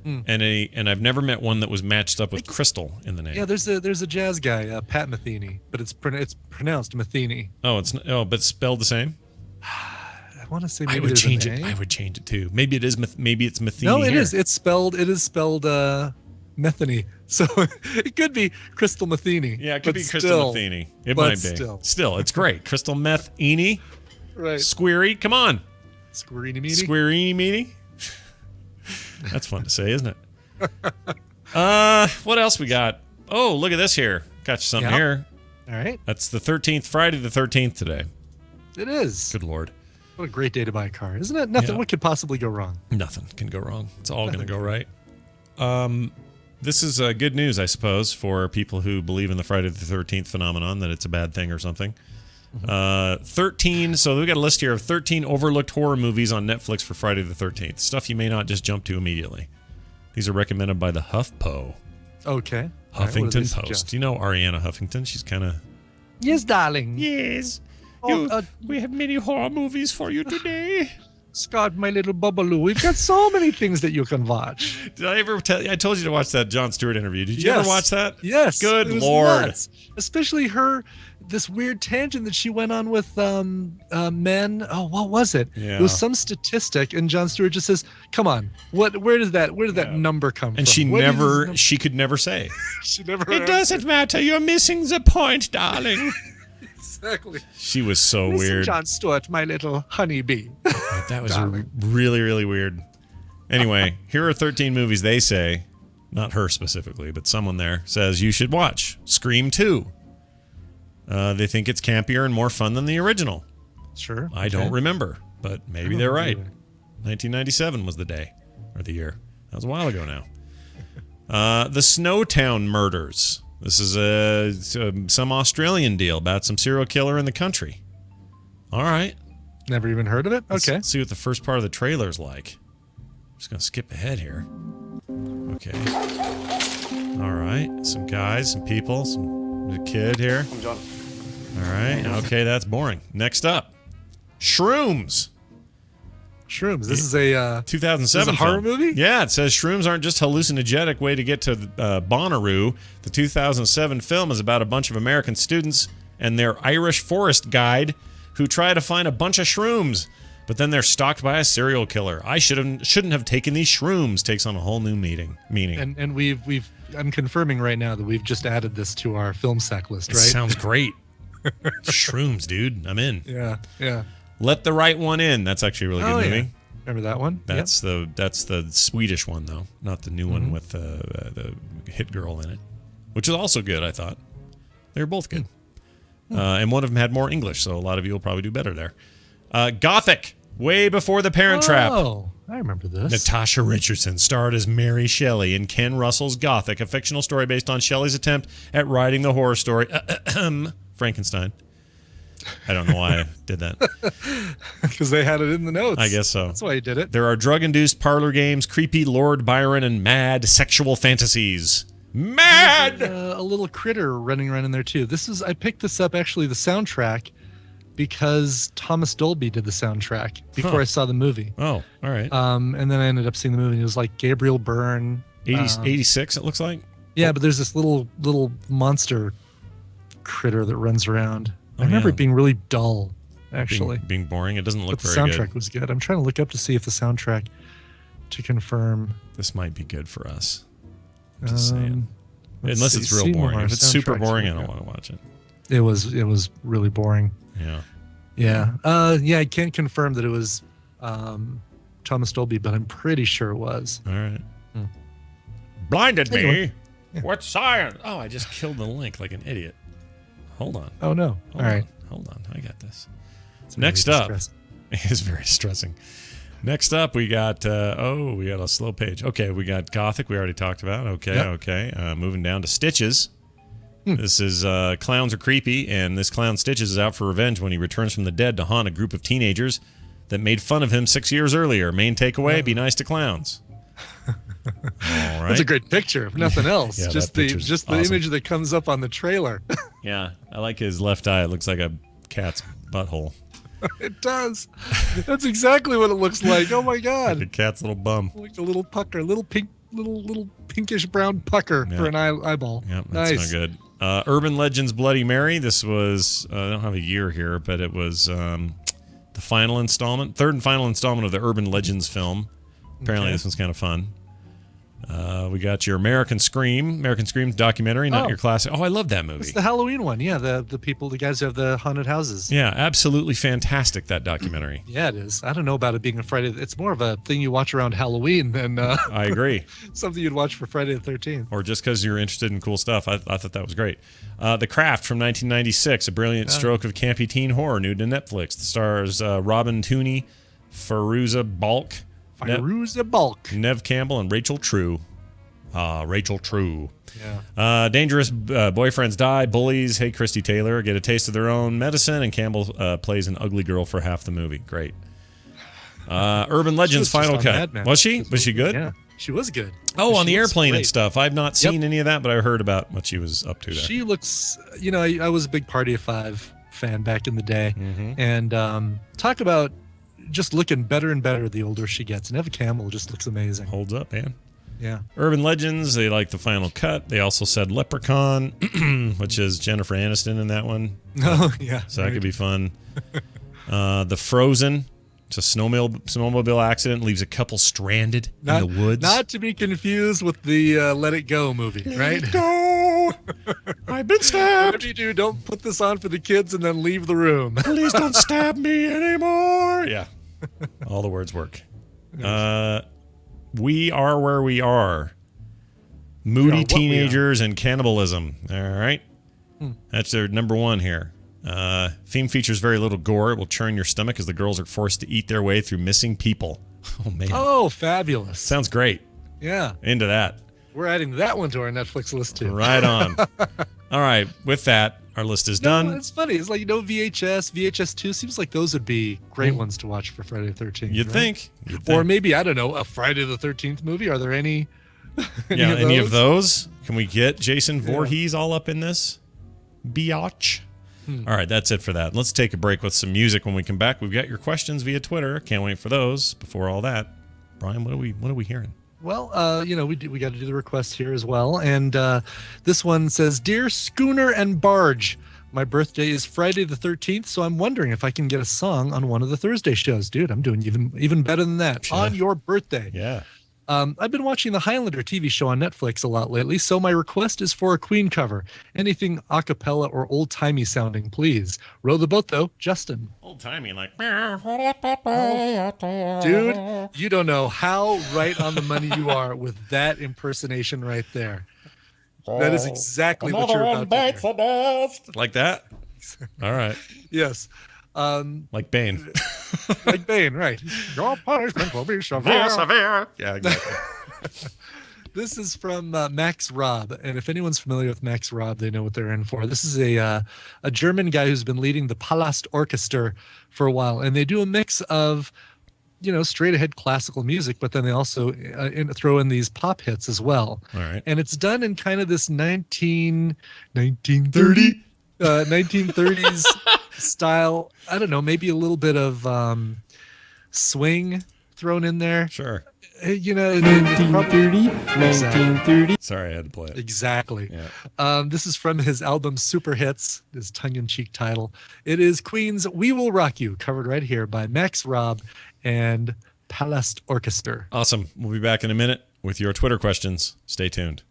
and I've never met one that was matched up with Crystal in the name. Yeah, there's a jazz guy, Pat Metheny, but it's pronounced Metheny. But spelled the same. I want to say maybe I would there's change an it. A. I would change it too. Maybe it is. Maybe it's Metheny. No, it here. is. It is spelled Metheny. So it could be Crystal Metheny. Yeah, it could be Crystal Metheny. It might be. Still, it's great. Crystal Metheny. Right. Squeary. Come on. Squeerini meeny. Squeerini meeny. That's fun to say, isn't it? What else we got? Oh, look at this here. Got you something here. All right. That's the 13th, Friday the 13th today. It is. Good Lord. What a great day to buy a car, isn't it? Nothing. Yeah. What could possibly go wrong? Nothing can go wrong. It's all going to go right. This is good news, I suppose, for people who believe in the Friday the 13th phenomenon, that it's a bad thing or something. Mm-hmm. 13. So we got a list here of 13 overlooked horror movies on Netflix for Friday the 13th. Stuff you may not just jump to immediately. These are recommended by the HuffPo. Okay. Huffington Post. You know Ariana Huffington. She's kind of... Yes, darling. Yes. Oh, we have many horror movies for you today. Scott, my little bubbaloo. We've got so many things that you can watch. Did I ever tell you? I told you to watch that Jon Stewart interview. Did you ever watch that? Yes. Good it was Lord. Nuts. Especially this weird tangent that she went on with men. Oh, what was it? Yeah. It was some statistic, and Jon Stewart just says, "Come on, where did that number come from?" And she could never say. She never. It doesn't matter. You're missing the point, darling. Exactly. She was so Listen, weird. Jon Stewart, my little honeybee. That was really, really weird. Anyway, here are 13 movies they say, not her specifically, but someone there says you should watch. Scream 2. They think it's campier and more fun than the original. Sure. I don't remember, but maybe they're right. 1997 was the day, or the year. That was a while ago now. The Snowtown Murders. This is some Australian deal about some serial killer in the country. All right. Never even heard of it? Okay. Let's see what the first part of the trailer's like. I'm just going to skip ahead here. Okay. All right. Some guys, some people, a kid here. I'm John. All right. Okay, that's boring. Next up, Shrooms. Shrooms. This is a 2007 a horror film. movie? Yeah, it says shrooms aren't just hallucinogenic way to get to Bonnaroo. The 2007 film is about a bunch of American students and their Irish forest guide who try to find a bunch of shrooms, but then they're stalked by a serial killer. I shouldn't have taken these shrooms. Takes on a whole new meaning. And we've I'm confirming right now that we've just added this to our film sack list, right? Sounds great. Shrooms, dude. I'm in. Yeah. Let the Right One In. That's actually a really good movie. Yeah. Remember that one? That's the Swedish one though, not the new one with the hit girl in it, which is also good. I thought they were both good, and one of them had more English, so a lot of you will probably do better there. Gothic, way before The Parent Trap. Oh, I remember this. Natasha Richardson starred as Mary Shelley in Ken Russell's Gothic, a fictional story based on Shelley's attempt at writing the horror story Frankenstein. I don't know why I did that. Because they had it in the notes. I guess so. That's why you did it. There are drug-induced parlor games, creepy Lord Byron, and mad sexual fantasies. Mad! A little critter running around in there, too. I picked this up, actually, the soundtrack, because Thomas Dolby did the soundtrack before I saw the movie. Oh, all right. And then I ended up seeing the movie, and it was like Gabriel Byrne. 86, it looks like? Yeah, but there's this little monster critter that runs around. I remember it being really dull, actually. Being boring. It doesn't look very good. But the soundtrack was good. I'm trying to look up to see if the soundtrack, to confirm. This might be good for us. Just saying. Unless it's real Seymour, boring. If it's super boring, I don't good. want to watch it. It was really boring. Yeah. Yeah. I can't confirm that it was Thomas Dolby, but I'm pretty sure it was. All right. Blinded me. What science? Oh, I just killed the link like an idiot. Hold on. Oh, no. All right. Hold on. I got this. It's Next up. It is very distressing. Next up, we got, we got a slow page. Okay, we got Gothic, we already talked about. Okay. Moving down to Stitches. This is Clowns Are Creepy, and this clown Stitches is out for revenge when he returns from the dead to haunt a group of teenagers that made fun of him 6 years earlier. Main takeaway, be nice to clowns. All right. That's a great picture, if nothing else. Yeah, just that the picture's awesome. image that comes up on the trailer. Yeah, I like his left eye. It looks like a cat's butthole. It does. That's exactly what it looks like. Oh my god. Like a cat's little bum. Like a little pucker, little pinkish brown pucker for an eyeball. Yeah, that's nice. not good. Urban Legends Bloody Mary. This was, I don't have a year here, but it was the final installment, third and final installment of the Urban Legends film. Apparently this one's kind of fun. We got your American Scream documentary, not your classic. Oh, I love that movie. It's the Halloween one. Yeah, the guys who have the haunted houses. Yeah, absolutely fantastic, that documentary. Yeah, it is. I don't know about it being a Friday. It's more of a thing you watch around Halloween than I agree. Something you'd watch for Friday the 13th. Or just because you're interested in cool stuff. I thought that was great. The Craft from 1996, a brilliant stroke of campy teen horror new to Netflix. The stars Robin Tooney, Fairuza Balk, Neve Campbell, and Rachel True. Rachel True. Yeah. Dangerous boyfriends die. Bullies. Hey, Christy Taylor get a taste of their own medicine, and Campbell plays an ugly girl for half the movie. Great. Urban Legends final cut. Was she? Was she good? Yeah, she was good. Oh, on the airplane and stuff. I've not seen any of that, but I heard about what she was up to there. She looks, I was a big Party of Five fan back in the day. And talk about just looking better and better the older she gets. And Eva Campbell just looks amazing. Holds up, man. Yeah. Urban Legends, they like the final cut. They also said Leprechaun, which is Jennifer Aniston in that one. Oh, yeah. So that could be fun. The Frozen. It's a snowmobile accident, leaves a couple stranded in the woods. Not to be confused with the Let It Go movie, right? Let it go! I've been stabbed! Whatever you do, don't put this on for the kids and then leave the room. Please don't stab me anymore! Yeah. All the words work. We Are Where We Are. Moody teenagers and cannibalism. All right. That's their number one here. Theme features very little gore. It will churn your stomach as the girls are forced to eat their way through missing people. Oh, man. Oh, fabulous. Sounds great. Yeah. Into that. We're adding that one to our Netflix list, too. Right on. All right. With that, our list is done. It's funny. It's like, VHS, VHS2 seems like those would be great ones to watch for Friday the 13th. You'd think. Or maybe, I don't know, a Friday the 13th movie. Are there any? Any of those? Can we get Jason Voorhees all up in this? Biatch. All right, that's it for that. Let's take a break with some music. When we come back, we've got your questions via Twitter. Can't wait for those. Before all that, Brian, what are we hearing? Well, we got to do the request here as well. And this one says, "Dear Schooner and Barge, my birthday is Friday the 13th, so I'm wondering if I can get a song on one of the Thursday shows." Dude, I'm doing even better than that. On your birthday. Yeah. I've been watching the Highlander TV show on Netflix a lot lately, so my request is for a Queen cover. Anything a cappella or old-timey sounding, please. Row the boat, though. Justin. Old-timey, like... Dude, you don't know how right on the money you are with that impersonation right there. That is exactly what you're about to hear. Like that? All right. Yes. Like Bane. Like Bane, right. Your punishment will be severe. Severe. Yeah, exactly. This is from Max Robb, and if anyone's familiar with Max Robb, they know what they're in for. This is a German guy who's been leading the Palast Orchester for a while, and they do a mix of, straight ahead classical music, but then they also throw in these pop hits as well. All right. And it's done in kind of this 1930s style. I don't know, maybe a little bit of swing thrown in there. Sure. 1930. Sorry, I had to play it. Exactly. Yeah. This is from his album Super Hits, his tongue-in-cheek title. It is Queen's "We Will Rock You," covered right here by Max Robb and Palast Orchestra. Awesome. We'll be back in a minute with your Twitter questions. Stay tuned.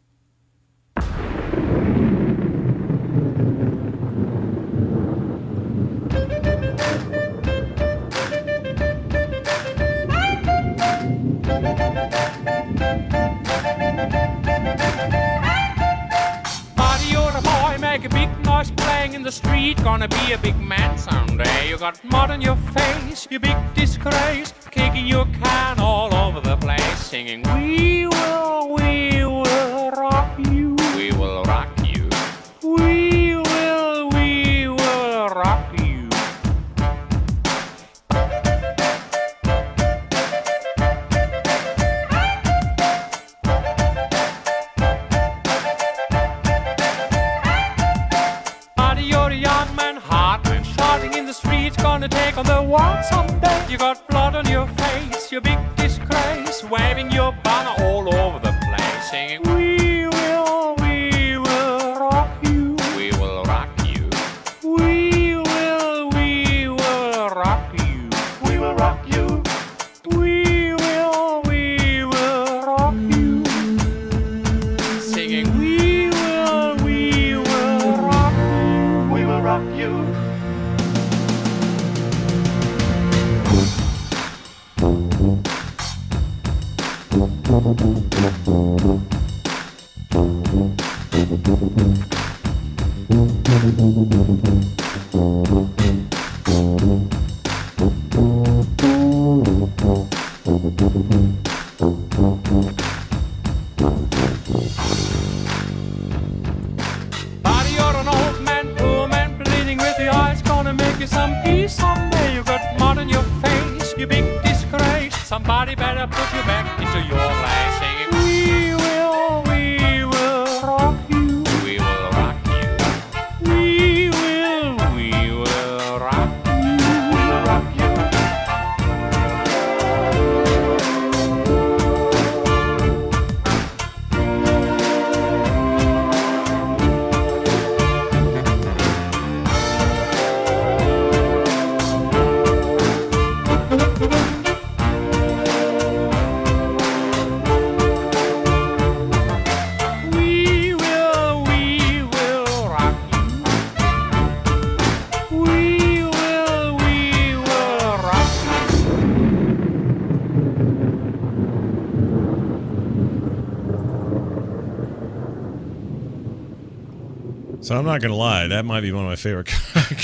Make a big noise playing in the street, gonna be a big man someday. You got mud on your face, you big disgrace, kicking your can all over the place, singing, we will rock you, we will rock you, we will rock you. Gonna take on the world someday. You got blood on your face, you big disgrace, waving your banner all over the place, singing, we will rock you, we will rock you, we will rock you, we will rock you, we will rock you, singing, we will rock you, we will rock you. you some peace someday. You got mud on your face, you big disgrace. Somebody better put you back into your place. Singing, we will rock you. We will rock you. We will rock you. Rock you. So I'm not going to lie. That might be one of my favorite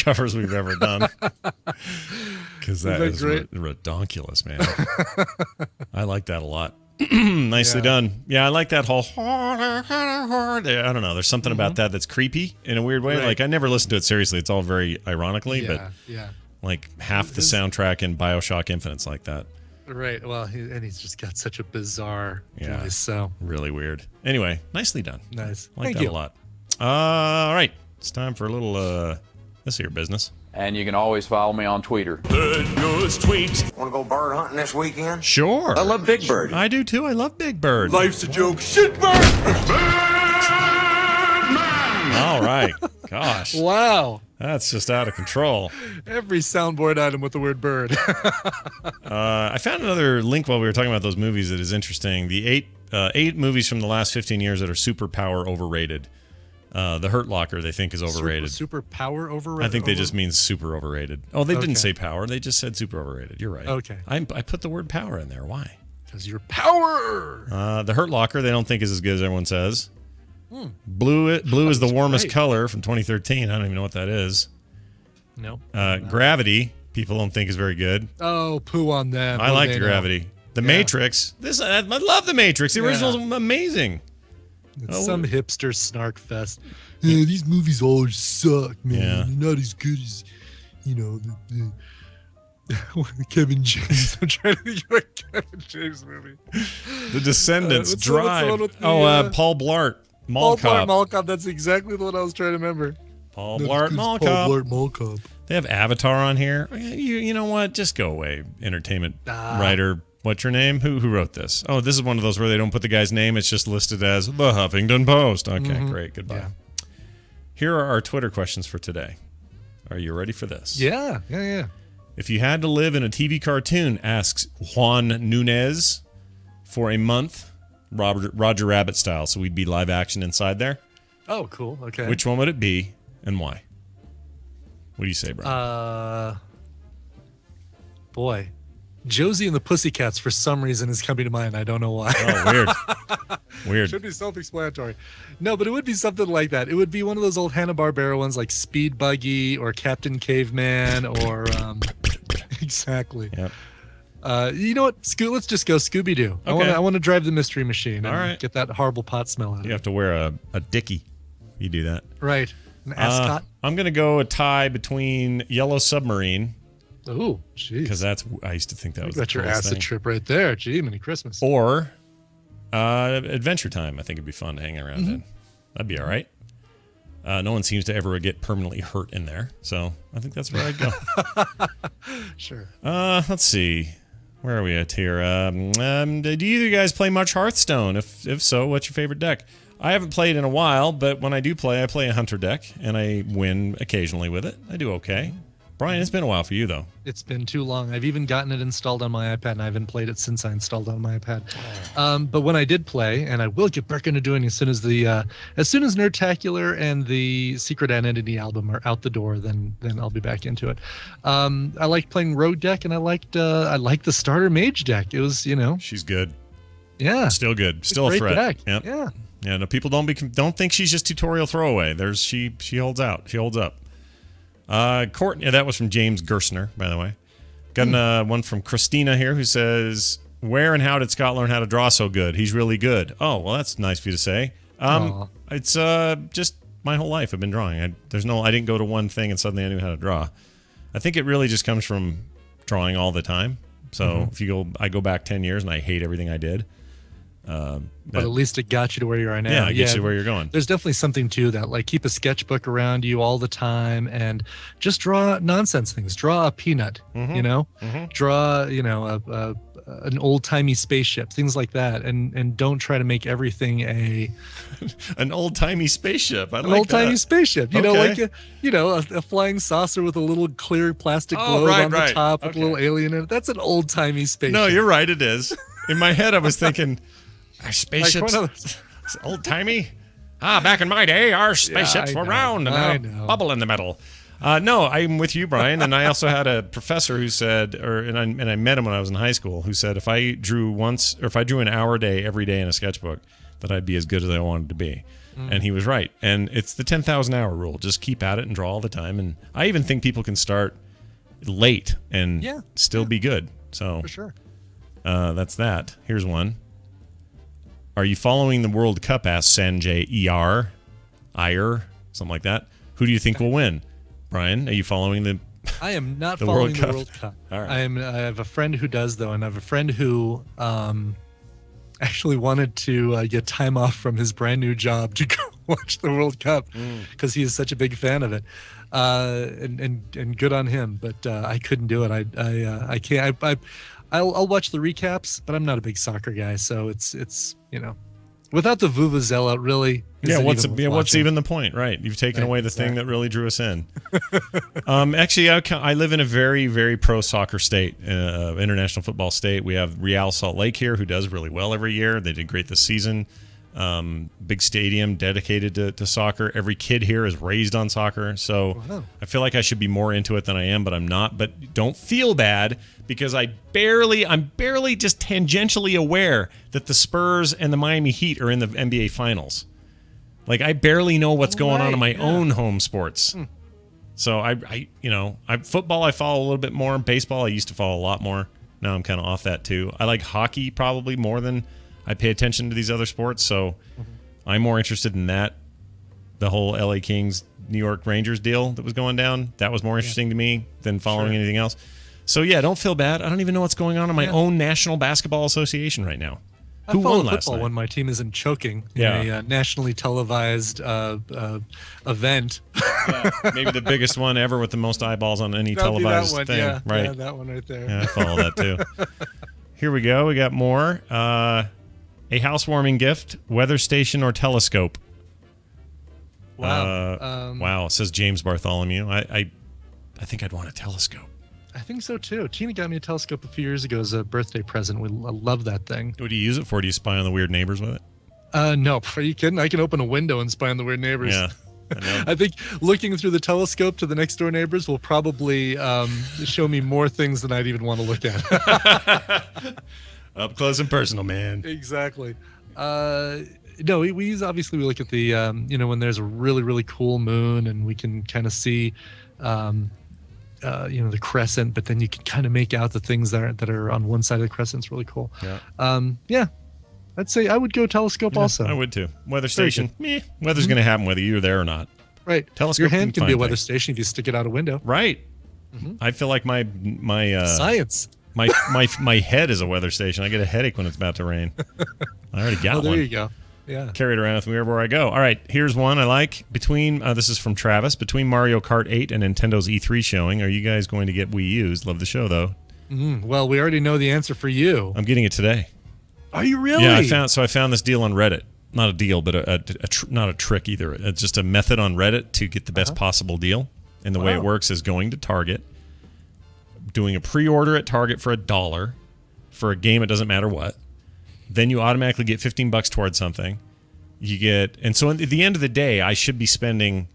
covers we've ever done. Because that is redonkulous, man. I like that a lot. Nicely done. Yeah, I like that whole... I don't know. There's something about that that's creepy in a weird way. Right. Like, I never listened to it seriously. It's all very ironically, but like half the soundtrack in BioShock Infinite's like that. Right. Well, he's just got such a bizarre voice. So really weird. Anyway, nicely done. Nice. I like Thank that you. a lot. All right. It's time for a little this here business. And you can always follow me on Twitter. Want to go bird hunting this weekend? Sure. I love Big Bird. I do too. I love Big Bird. Life's a joke. Shit bird! All right. Gosh. Wow. That's just out of control. Every soundboard item with the word bird. I found another link while we were talking about those movies that is interesting. The eight movies from the last 15 years that are superpower overrated. The Hurt Locker, they think, is overrated. Super power overrated? I think they just mean super overrated. Oh, they didn't say power. They just said super overrated. You're right. Okay. I put the word power in there. Why? Because you're power. The Hurt Locker, they don't think is as good as everyone says. Blue is the warmest color from 2013. I don't even know what that is. No. Gravity, people don't think is very good. Oh, poo on them. I liked Gravity. The Matrix. I love The Matrix. The original's amazing. It's some hipster snark fest. Yeah, these movies all suck, man. Yeah. They're not as good as, the Kevin James. I'm trying to think of a Kevin James movie. The Descendants, what's the one Drive. with the, Paul Blart, Mall Cop. Mall Cop. That's exactly the one I was trying to remember. Paul Blart, Mall Cop. They have Avatar on here. You know what? Just go away, entertainment writer. What's your name? Who wrote this? Oh, this is one of those where they don't put the guy's name. It's just listed as The Huffington Post. Okay, great. Goodbye. Yeah. Here are our Twitter questions for today. Are you ready for this? Yeah. If you had to live in a TV cartoon, asks Juan Nunez, for a month, Roger Rabbit style, so we'd be live action inside there. Oh, cool. Okay. Which one would it be and why? What do you say, Brian? Boy. Josie and the Pussycats, for some reason, is coming to mind. I don't know why. Oh, weird. Should be self-explanatory. No, but it would be something like that. It would be one of those old Hanna-Barbera ones like Speed Buggy or Captain Caveman or... exactly. Yep. You know what? Let's just go Scooby-Doo. Okay. I want to drive the Mystery Machine and right. get that horrible pot smell out of it. You have to wear a dickie. You do that. Right. An ascot. I'm going to go a tie between Yellow Submarine. Oh, jeez. Because I used to think that was got your acid trip right there. Gee, many Christmas. Or Adventure Time. I think it'd be fun to hang around in. That'd be all right. No one seems to ever get permanently hurt in there. So I think that's where I'd go. Sure. Let's see. Where are we at here? Do either of you guys play much Hearthstone? If so, what's your favorite deck? I haven't played in a while, but when I do play, I play a hunter deck, and I win occasionally with it. I do okay. Brian, it's been a while for you, though. It's been too long. I've even gotten it installed on my iPad, and I haven't played it since I installed it on my iPad. But when I did play, and I will get back into doing it as soon as Nerdtacular and the Secret Identity album are out the door, then I'll be back into it. I liked playing Road deck, and I liked the starter Mage deck. It was, She's good. Yeah. Still good. Still a threat. Deck. Yep. Yeah. Yeah. No, people don't think she's just tutorial throwaway. She holds out. She holds up. Courtney, that was from James Gersner, by the way. Got one from Christina here who says, "Where and how did Scott learn how to draw so good? He's really good." Oh, well, that's nice of you to say. It's just my whole life I've been drawing. I didn't go to one thing and suddenly I knew how to draw. I think it really just comes from drawing all the time. So I go back 10 years and I hate everything I did. But at least it got you to where you are now. Yeah, it gets you to where you're going. There's definitely something to that. Like keep a sketchbook around you all the time and just draw nonsense things. Draw a peanut, draw, an old timey spaceship, things like that. And don't try to make everything an old timey spaceship. An old timey spaceship, a flying saucer with a little clear plastic globe on the top with a little alien in it. That's an old timey spaceship. No, you're right. It is. In my head, I was thinking, our spaceships old timey. Back in my day, our spaceships were round and a bubble in the middle. No, I'm with you, Brian. And I also had a professor who said, and I met him when I was in high school, who said if I drew an hour a day every day in a sketchbook, that I'd be as good as I wanted to be. And he was right. And it's the 10,000 hour rule. Just keep at it and draw all the time. And I even think people can start late and still be good. So for sure. That's that. Here's one. Are you following the World Cup? Asked Sanjay Iyer, something like that. Who do you think will win? Brian, are you following the? I am not following the World Cup. All right. I have a friend who does though, and I have a friend who actually wanted to get time off from his brand new job to go watch the World Cup because he is such a big fan of it. And good on him, but I couldn't do it. I can't. I'll watch the recaps, but I'm not a big soccer guy, so it's without the vuvuzela, really. What's even the point, right? You've taken away the thing that really drew us in. Actually, I live in a very, very pro soccer state, international football state. We have Real Salt Lake here, who does really well every year. They did great this season. Big stadium dedicated to soccer. Every kid here is raised on soccer, so I feel like I should be more into it than I am, but I'm not. But don't feel bad because I'm barely just tangentially aware that the Spurs and the Miami Heat are in the NBA Finals. Like I barely know what's going on in my own home sports. So I football I follow a little bit more. Baseball I used to follow a lot more. Now I'm kind of off that too. I like hockey probably more than I pay attention to these other sports, so I'm more interested in that. The whole LA Kings, New York Rangers deal that was going down, that was more interesting to me than following anything else. So, don't feel bad. I don't even know what's going on in my own National Basketball Association right now. Who won last night? When my team isn't choking in a nationally televised event. Maybe the biggest one ever with the most eyeballs on any televised thing. Right. Yeah, that one right there. Yeah, I follow that too. Here we go. We got more. A housewarming gift, weather station or telescope. Wow. Wow. It says James Bartholomew. I think I'd want a telescope. I think so too. Tina got me a telescope a few years ago as a birthday present. I love that thing. What do you use it for? Do you spy on the weird neighbors with it? No. Are you kidding? I can open a window and spy on the weird neighbors. Yeah. I think looking through the telescope to the next door neighbors will probably show me more things than I'd even want to look at. Up close and personal, man. Exactly. No, we look at the when there's a really, really cool moon and we can kind of see the crescent, but then you can kind of make out the things that are on one side of the crescent. It's really cool. Yeah. I'd say I would go telescope also. I would too. Weather station. Weather's going to happen whether you're there or not. Right. Telescope. Your hand can be a weather station if you stick it out a window. Right. I feel like my science. My head is a weather station. I get a headache when it's about to rain. I already got one. There you go. Yeah. Carry it around with me wherever I go. All right, here's one I like. This is from Travis. Between Mario Kart 8 and Nintendo's E3 showing, are you guys going to get Wii U's? Love the show, though. Well, we already know the answer for you. I'm getting it today. Are you really? Yeah, I found this deal on Reddit. Not a deal, but not a trick either. It's just a method on Reddit to get the best possible deal. And the way it works is going to Target, doing a pre-order at Target for $1 for a game. It doesn't matter what. Then you automatically get $15 towards something. And so at the end of the day, I should be spending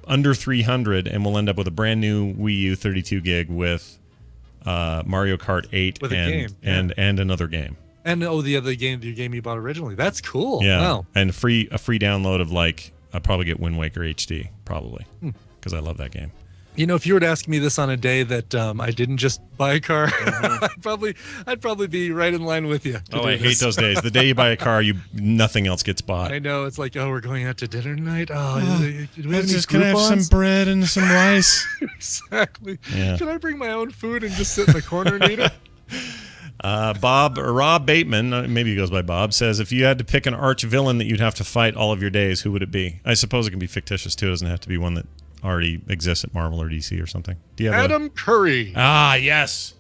under $300, and we'll end up with a brand new Wii U 32 gig with Mario Kart 8 and another game. And the other game, your game you bought originally. That's cool. Yeah. Wow. And a free download of I'll probably get Wind Waker HD probably because I love that game. If you were to ask me this on a day that I didn't just buy a car, I'd probably be right in line with you. I hate those days. The day you buy a car, nothing else gets bought. I know. It's like, we're going out to dinner tonight. Can I have some bread and some rice? Exactly. Yeah. Can I bring my own food and just sit in the corner and eat it? Rob Bateman, maybe he goes by Bob, says if you had to pick an arch villain that you'd have to fight all of your days, who would it be? I suppose it can be fictitious too. It doesn't have to be one that already exists at Marvel or DC or something. Do you have Adam Curry? Ah, yes.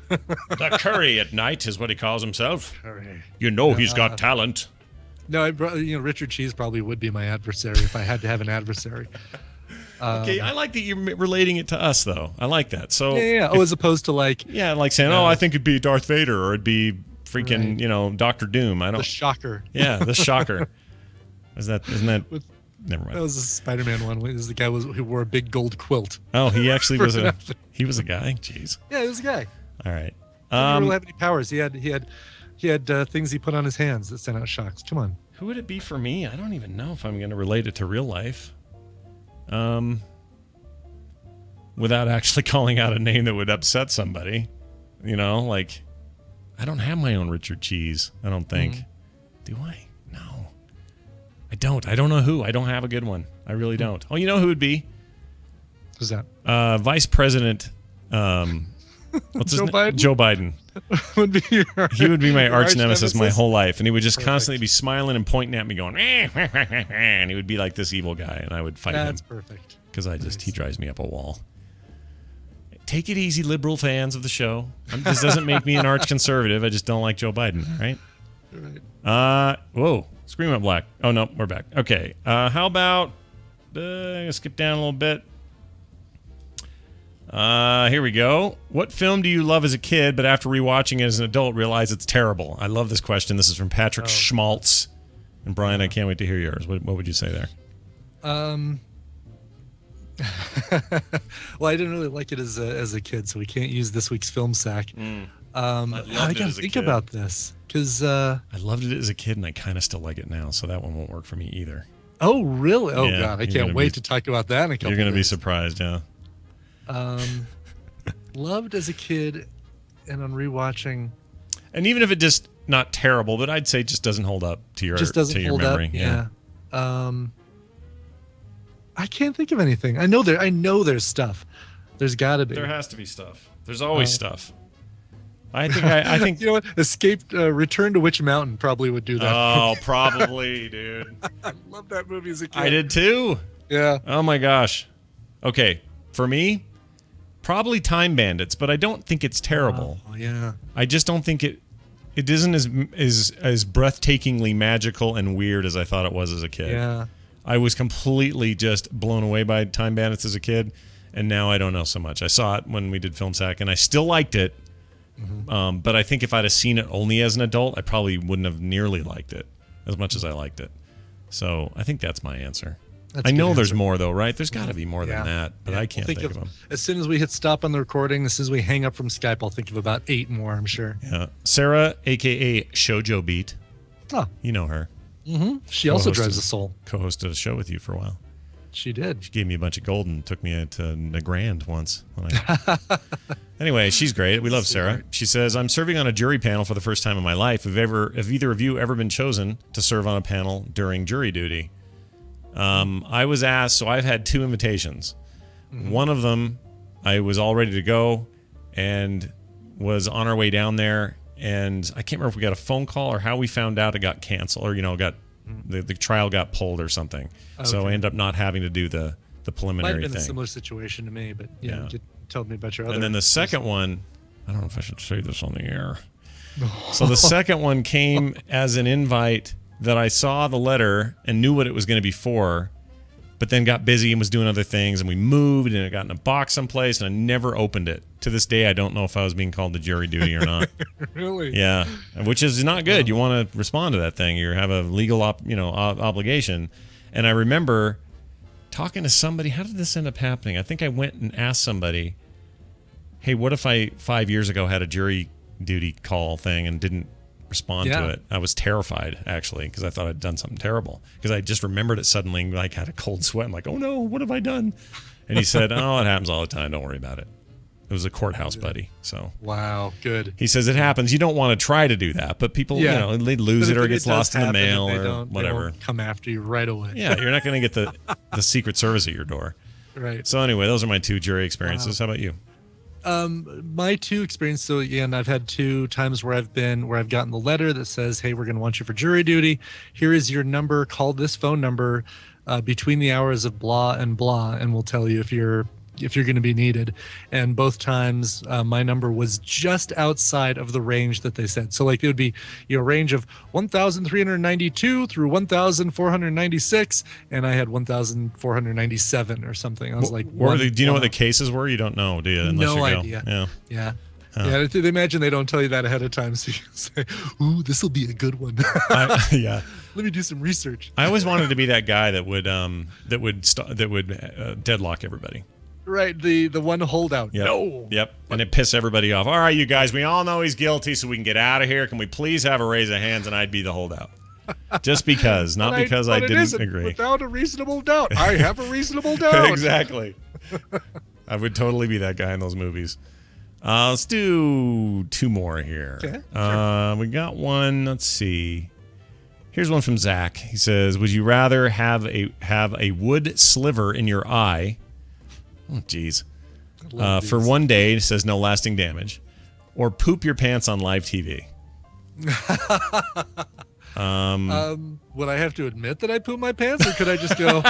The Curry at night is what he calls himself. Curry. He's got talent. No, Richard Cheese probably would be my adversary if I had to have an adversary. Okay, I like that you're relating it to us, though. I like that. So as opposed to like saying, I think it'd be Darth Vader or it'd be freaking, Doctor Doom. The Shocker. Yeah, the Shocker. Isn't that? Never mind. That was a Spider-Man one. This is the guy who wore a big gold quilt. Oh, he actually was a guy. Jeez. Yeah, he was a guy. All right. He didn't really have any powers. He had things he put on his hands that sent out shocks. Come on. Who would it be for me? I don't even know if I'm going to relate it to real life. Without actually calling out a name that would upset somebody. I don't have my own Richard Cheese, I don't think. Do I? No. I don't know who. I don't have a good one. I really don't. Oh, you know who would be? Who's that? Vice President what's his name? Biden? Joe Biden. He would be my arch nemesis my whole life, and he would just constantly be smiling and pointing at me going, and he would be like this evil guy, and I would fight him. That's perfect. Because he drives me up a wall. Take it easy, liberal fans of the show. This doesn't make me an arch conservative. I just don't like Joe Biden, right? Whoa. Scream Up Black. Oh, no, we're back. Okay. How about... I'm going to skip down a little bit. Here we go. What film do you love as a kid, but after rewatching it as an adult, realize it's terrible? I love this question. This is from Patrick Schmaltz. And Brian, I can't wait to hear yours. What would you say there? Well, I didn't really like it as a kid, so we can't use this week's film sack. I gotta think about this because I loved it as a kid, and I kind of still like it now. So that one won't work for me either. Oh, really? Oh, yeah, God, I can't wait to talk about that in a couple. You're gonna be surprised, yeah. Loved as a kid, and on rewatching, and even if it just not terrible, but I'd say just doesn't hold up to your memory. Up, yeah. I can't think of anything. I know there's stuff. There's got to be. There has to be stuff. There's always stuff. I think you know what? Return to Witch Mountain probably would do that. Oh, probably, dude. I love that movie as a kid. I did too. Yeah. Oh my gosh. Okay, for me, probably Time Bandits, but I don't think it's terrible. Oh, yeah. I just don't think it isn't as breathtakingly magical and weird as I thought it was as a kid. Yeah. I was completely just blown away by Time Bandits as a kid, and now I don't know so much. I saw it when we did Film Sack, and I still liked it. Mm-hmm. But I think if I'd have seen it only as an adult, I probably wouldn't have nearly liked it as much as I liked it. So I think that's my answer. I know there's more, though, right? There's got to be more than that, but I can't think of them. As soon as we hit stop on the recording, as soon as we hang up from Skype, I'll think of about 8 more, I'm sure. Yeah. Sarah, a.k.a. Shoujo Beat. Oh. You know her. Mm-hmm. She also drives a Soul. Co-hosted a show with you for a while. She did. She gave me a bunch of gold and took me to the Grand once. Anyway, she's great. We love Sarah. She says, I'm serving on a jury panel for the first time in my life. Have either of you ever been chosen to serve on a panel during jury duty? I was asked, so I've had 2 invitations. Mm-hmm. One of them, I was all ready to go and was on our way down there. And I can't remember if we got a phone call or how we found out it got canceled or, the trial got pulled or something. Okay. So I ended up not having to do the preliminary thing. Might have been a similar situation to me, but you told me about your other. And then the second one, I don't know if I should say this on the air. So the second one came as an invite that I saw the letter and knew what it was going to be for, but then got busy and was doing other things, and we moved, and it got in a box someplace, and I never opened it. To this day, I don't know if I was being called to jury duty or not. Really? Yeah, which is not good. You want to respond to that thing. You have a legal obligation. And I remember talking to somebody. How did this end up happening? I think I went and asked somebody, hey, what if I 5 years ago had a jury duty call thing and didn't respond to it? I was terrified, actually, because I thought I'd done something terrible. Because I just remembered it suddenly, like had a cold sweat. I'm like, oh no, what have I done? And he said, "Oh, it happens all the time. Don't worry about it." It was a courthouse buddy. So wow, good. He says it happens. You don't want to try to do that, but people, they lose it or it gets lost in the mail or whatever. They won't come after you right away. Yeah, you're not going to get the Secret Service at your door. Right. So anyway, those are my 2 jury experiences. How about you? My 2 experiences. So again, I've had 2 times where I've gotten the letter that says, "Hey, we're going to want you for jury duty. Here is your number. Call this phone number between the hours of blah and blah, and we'll tell you if you're going to be needed." And both times my number was just outside of the range that they said. So like it would be range of 1,392 through 1,496, and I had 1,497 or something. I was like, do you know what the cases were? You don't know, do you? Unless no you go. idea. Yeah. Yeah, they imagine they don't tell you that ahead of time, so you can say, "Ooh, this will be a good one." Yeah. Let me do some research. I always wanted to be that guy that would deadlock everybody. Right, the one holdout. Yep. No. Yep. And it pissed everybody off. All right, you guys, we all know he's guilty, so we can get out of here. Can we please have a raise of hands? And I'd be the holdout. Just because, not because I didn't agree. Without a reasonable doubt. I have a reasonable doubt. Exactly. I would totally be that guy in those movies. Let's do 2 more here. Okay, sure. We got one. Let's see. Here's one from Zach. He says, "Would you rather have a wood sliver in your eye?" Oh, geez. For one day, it says no lasting damage, or poop your pants on live TV. Would I have to admit that I pooped my pants, or could I just go?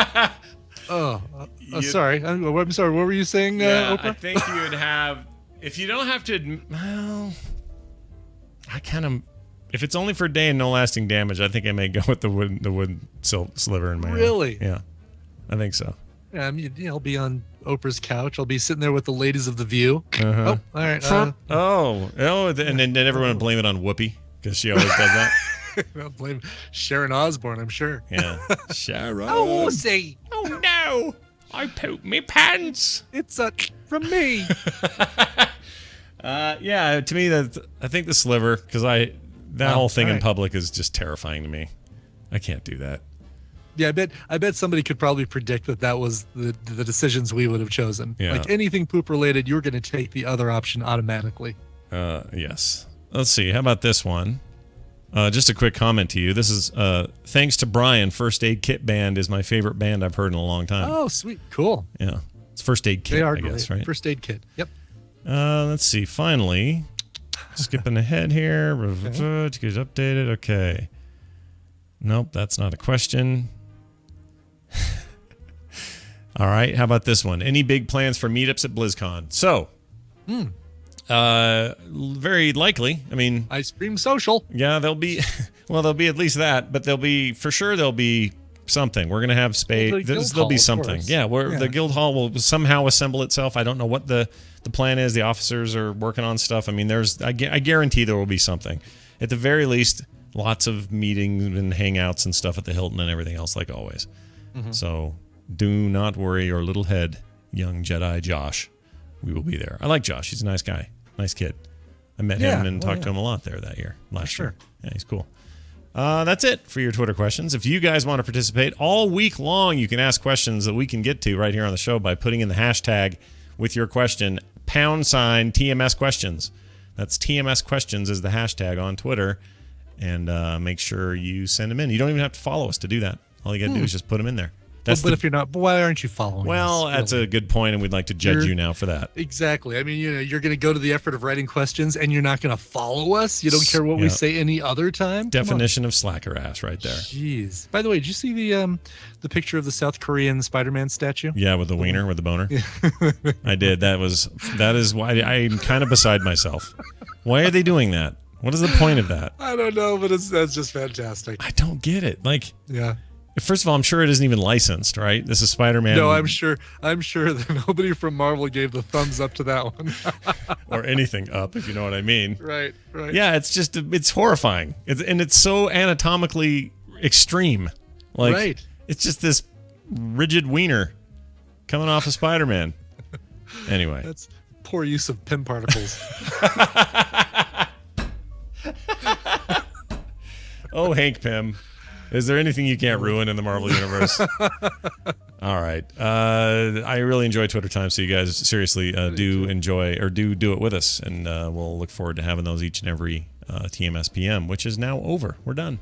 Sorry. I'm sorry. What were you saying, Oprah? I think you would have. If you don't have to admit, well, if it's only for a day and no lasting damage, I think I may go with the wood sliver in my eye. Really? Yeah, I think so. Yeah, I mean, I'll be on Oprah's couch. I'll be sitting there with the ladies of The View. Uh-huh. Oh, all right. And then everyone would blame it on Whoopi because she always does that. I'll blame Sharon Osbourne, I'm sure. Yeah, Sharon. Oh, say. Oh no, I pooped me pants. It's from me. Yeah, to me I think the sliver, because that whole thing in public is just terrifying to me. I can't do that. Yeah, I bet somebody could probably predict that was the decisions we would have chosen. Yeah. Like anything poop related, you're going to take the other option automatically. Yes. Let's see. How about this one? Just a quick comment to you. This is thanks to Brian. First Aid Kit Band is my favorite band I've heard in a long time. Oh, sweet, cool. Yeah, it's First Aid Kit. They are I guess, great. right? First Aid Kit. Yep. Let's see. Finally, skipping ahead here. To get updated. Okay. Nope, that's not a question. All right, how about this one? Any big plans for meetups at BlizzCon? So, very likely. I mean, ice cream social. Yeah, there'll be at least that, but there'll be something. We're gonna have space. There'll be something. Yeah, the guild hall will somehow assemble itself. I don't know what the plan is. The officers are working on stuff. I mean, I guarantee there will be something. At the very least, lots of meetings and hangouts and stuff at the Hilton and everything else, like always. Mm-hmm. So do not worry your little head, young Jedi Josh. We will be there. I like Josh. He's a nice guy. Nice kid. I met him and talked to him a lot there last year. Yeah, he's cool. That's it for your Twitter questions. If you guys want to participate all week long, you can ask questions that we can get to right here on the show by putting in the hashtag with your question, #TMS questions. That's TMS questions is the hashtag on Twitter. And make sure you send them in. You don't even have to follow us to do that. All you got to do is just put them in there. If you're not, why aren't you following Well, us, that's a good point, and we'd like to judge you now for that. Exactly. I mean, you're going to go to the effort of writing questions, and you're not going to follow us. You don't care what we say any other time. Definition of slacker ass, right there. Jeez. By the way, did you see the picture of the South Korean Spider-Man statue? Yeah, with the wiener, with the boner. Yeah. I did. That is why I'm kind of beside myself. Why are they doing that? What is the point of that? I don't know, but that's just fantastic. I don't get it. Yeah. First of all, I'm sure it isn't even licensed, right? This is Spider-Man. No, I'm sure that nobody from Marvel gave the thumbs up to that one. Or anything up, if you know what I mean. Right. Yeah, it's horrifying. It's so anatomically extreme. Right. It's just this rigid wiener coming off of Spider-Man. Anyway. That's poor use of Pym particles. Oh, Hank Pym. Is there anything you can't ruin in the Marvel Universe? All right. I really enjoy Twitter time, so you guys seriously do enjoy or do it with us, and we'll look forward to having those each and every TMSPM, which is now over. We're done.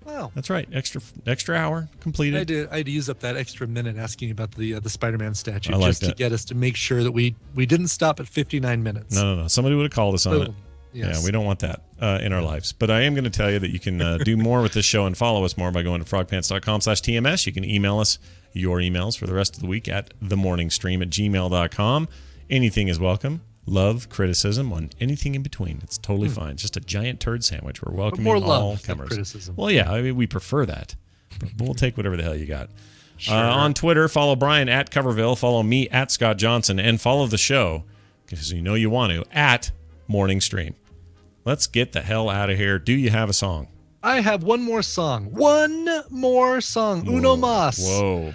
Wow. That's right. Extra hour completed. I had to use up that extra minute asking about the Spider-Man statue to get us to make sure that we didn't stop at 59 minutes. No. Somebody would have called us on it. Yes. Yeah, we don't want that in our lives. But I am going to tell you that you can do more with this show and follow us more by going to frogpants.com/TMS. You can email us your emails for the rest of the week at themorningstream@gmail.com. Anything is welcome. Love, criticism, on anything in between. It's totally fine. Just a giant turd sandwich. We're welcoming more all love comers. than criticism. Well, yeah, I mean, we prefer that. But we'll take whatever the hell you got. Sure. On Twitter, follow Brian at Coverville. Follow me at Scott Johnson. And follow the show, because you know you want to, at Morning Stream. Let's get the hell out of here. Do you have a song? I have one more song. Uno mas. Whoa.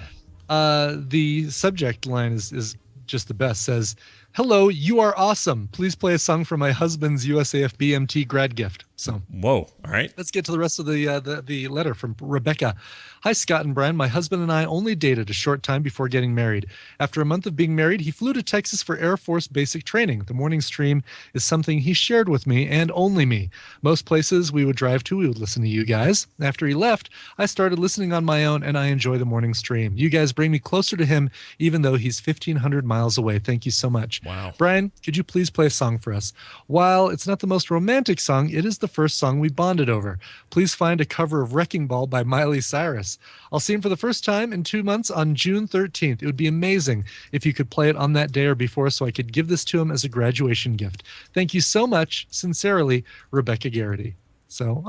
The subject line is just the best. Says, "Hello, you are awesome. Please play a song for my husband's USAF BMT grad gift." So, whoa. All right. Let's get to the rest of the letter from Rebecca. "Hi, Scott and Brian. My husband and I only dated a short time before getting married. After a month of being married, he flew to Texas for Air Force basic training. The morning stream is something he shared with me and only me. Most places we would drive to, we would listen to you guys. After he left, I started listening on my own, and I enjoy the morning stream. You guys bring me closer to him, even though he's 1,500 miles away. Thank you so much." Wow. Brian, could you please play a song for us? While it's not the most romantic song, it is the first song we bonded over. Please find a cover of Wrecking Ball by Miley Cyrus. I'll see him for the first time in 2 months on June 13th. It would be amazing if you could play it on that day or before so I could give this to him as a graduation gift. Thank you so much. Sincerely, Rebecca Garrity. So,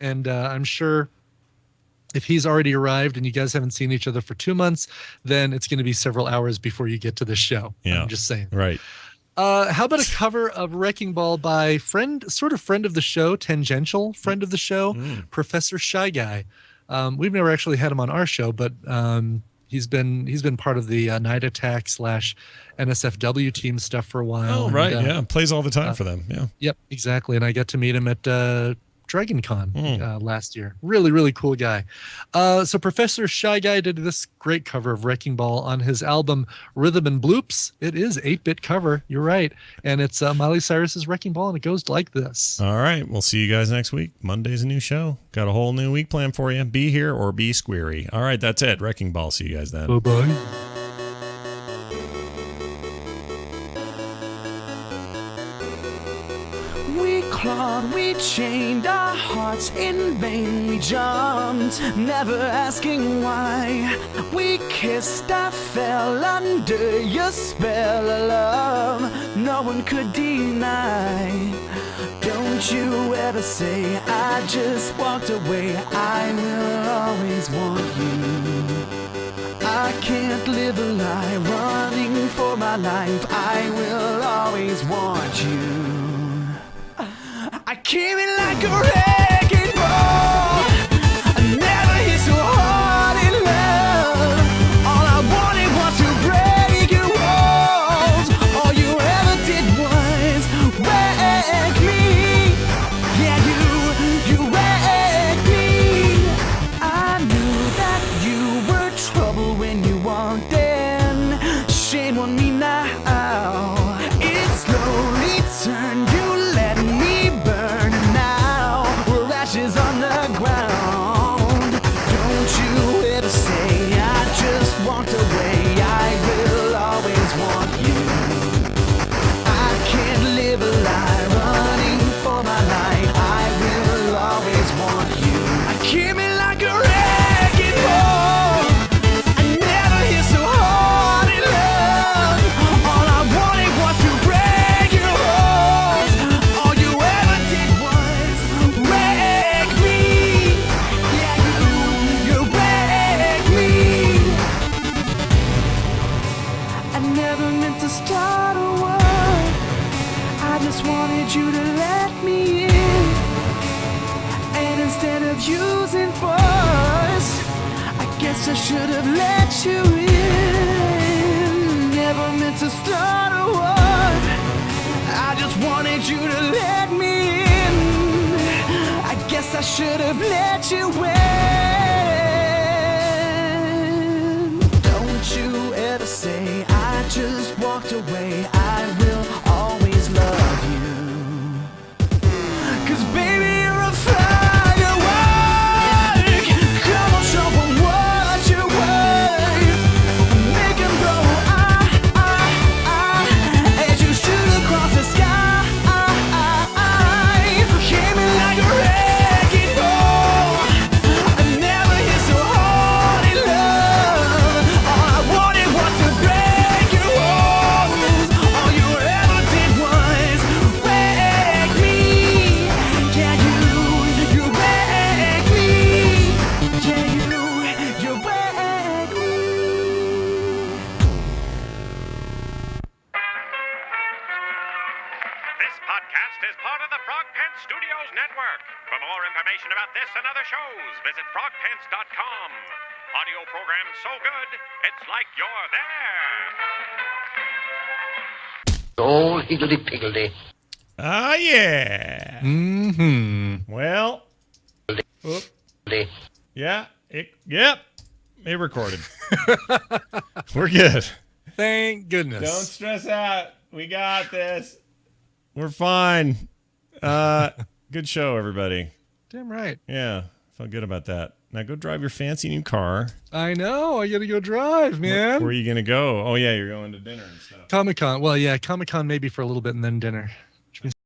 and I'm sure if he's already arrived and you guys haven't seen each other for 2 months, then it's going to be several hours before you get to the show. Yeah. I'm just saying. Right. How about a cover of Wrecking Ball by friend of the show, tangential friend of the show, Professor Shy Guy. We've never actually had him on our show, but he's been part of the Night Attack / NSFW team stuff for a while. Oh, right. Yeah. Plays all the time for them. Yeah. Yep, exactly. And I got to meet him at Dragon Con last year. Really, really cool guy. So Professor Shy Guy did this great cover of Wrecking Ball on his album Rhythm and Bloops. It is 8-bit cover. You're right. And it's Miley Cyrus's Wrecking Ball, and it goes like this. All right. We'll see you guys next week. Monday's a new show. Got a whole new week planned for you. Be here or be squeary. All right. That's it. Wrecking Ball. See you guys then. Bye-bye. We clawed, we chained our hearts in vain. We jumped, never asking why. We kissed, I fell under your spell of love. No one could deny. Don't you ever say I just walked away. I will always want you. I can't live a lie, running for my life. I will always want you. I came in like a wrecking ball. I never hit so hard in love. All I wanted was to break your walls. All you ever did was wreck me. Yeah, you wrecked me. I knew that you were trouble when you walked in. Shame on me now. It slowly turned. You let me burn now. We're ashes on the ground. Don't you ever say I just walked away. I will always want you. I can't live a lie, running for my life. I will always want you. I came in like a wrecking ball. I never hit so hard in love. All I wanted was to break your walls. All you ever did was wreck me. Yeah, you wrecked me. I never meant to start a war. I just wanted you to let me in. And instead of using force, I guess I should have let you in. Never meant to start a war. I just wanted you to let me in. I guess I should have let you in. Don't you ever say I just walked away. I will always love you. 'Cause baby, you're a firework. Come on, show 'em what you're worth. Make 'em go, as you shoot across the sky. Hit me like a wrecking ball. I never hit so hard in love. All I wanted was to break your walls. All you ever did was wreck me. Yeah, you wreck me. Yeah, you wreck me. This podcast is part of the Frog Pants Studios Network. For more information about this and other shows, visit frogpants.com. Audio program so good, it's like you're there. Oh, higgledy-piggledy. Ah, yeah. Mm-hmm. Well. Oop. Yeah. Yep. It recorded. We're good. Thank goodness. Don't stress out. We got this. We're fine. Good show, everybody. Damn right. Yeah. Felt good about that. Now go drive your fancy new car. I know. I gotta go drive, man. Where are you going to go? Oh, yeah. You're going to dinner and stuff. Comic-Con. Well, yeah, Comic-Con maybe for a little bit and then dinner.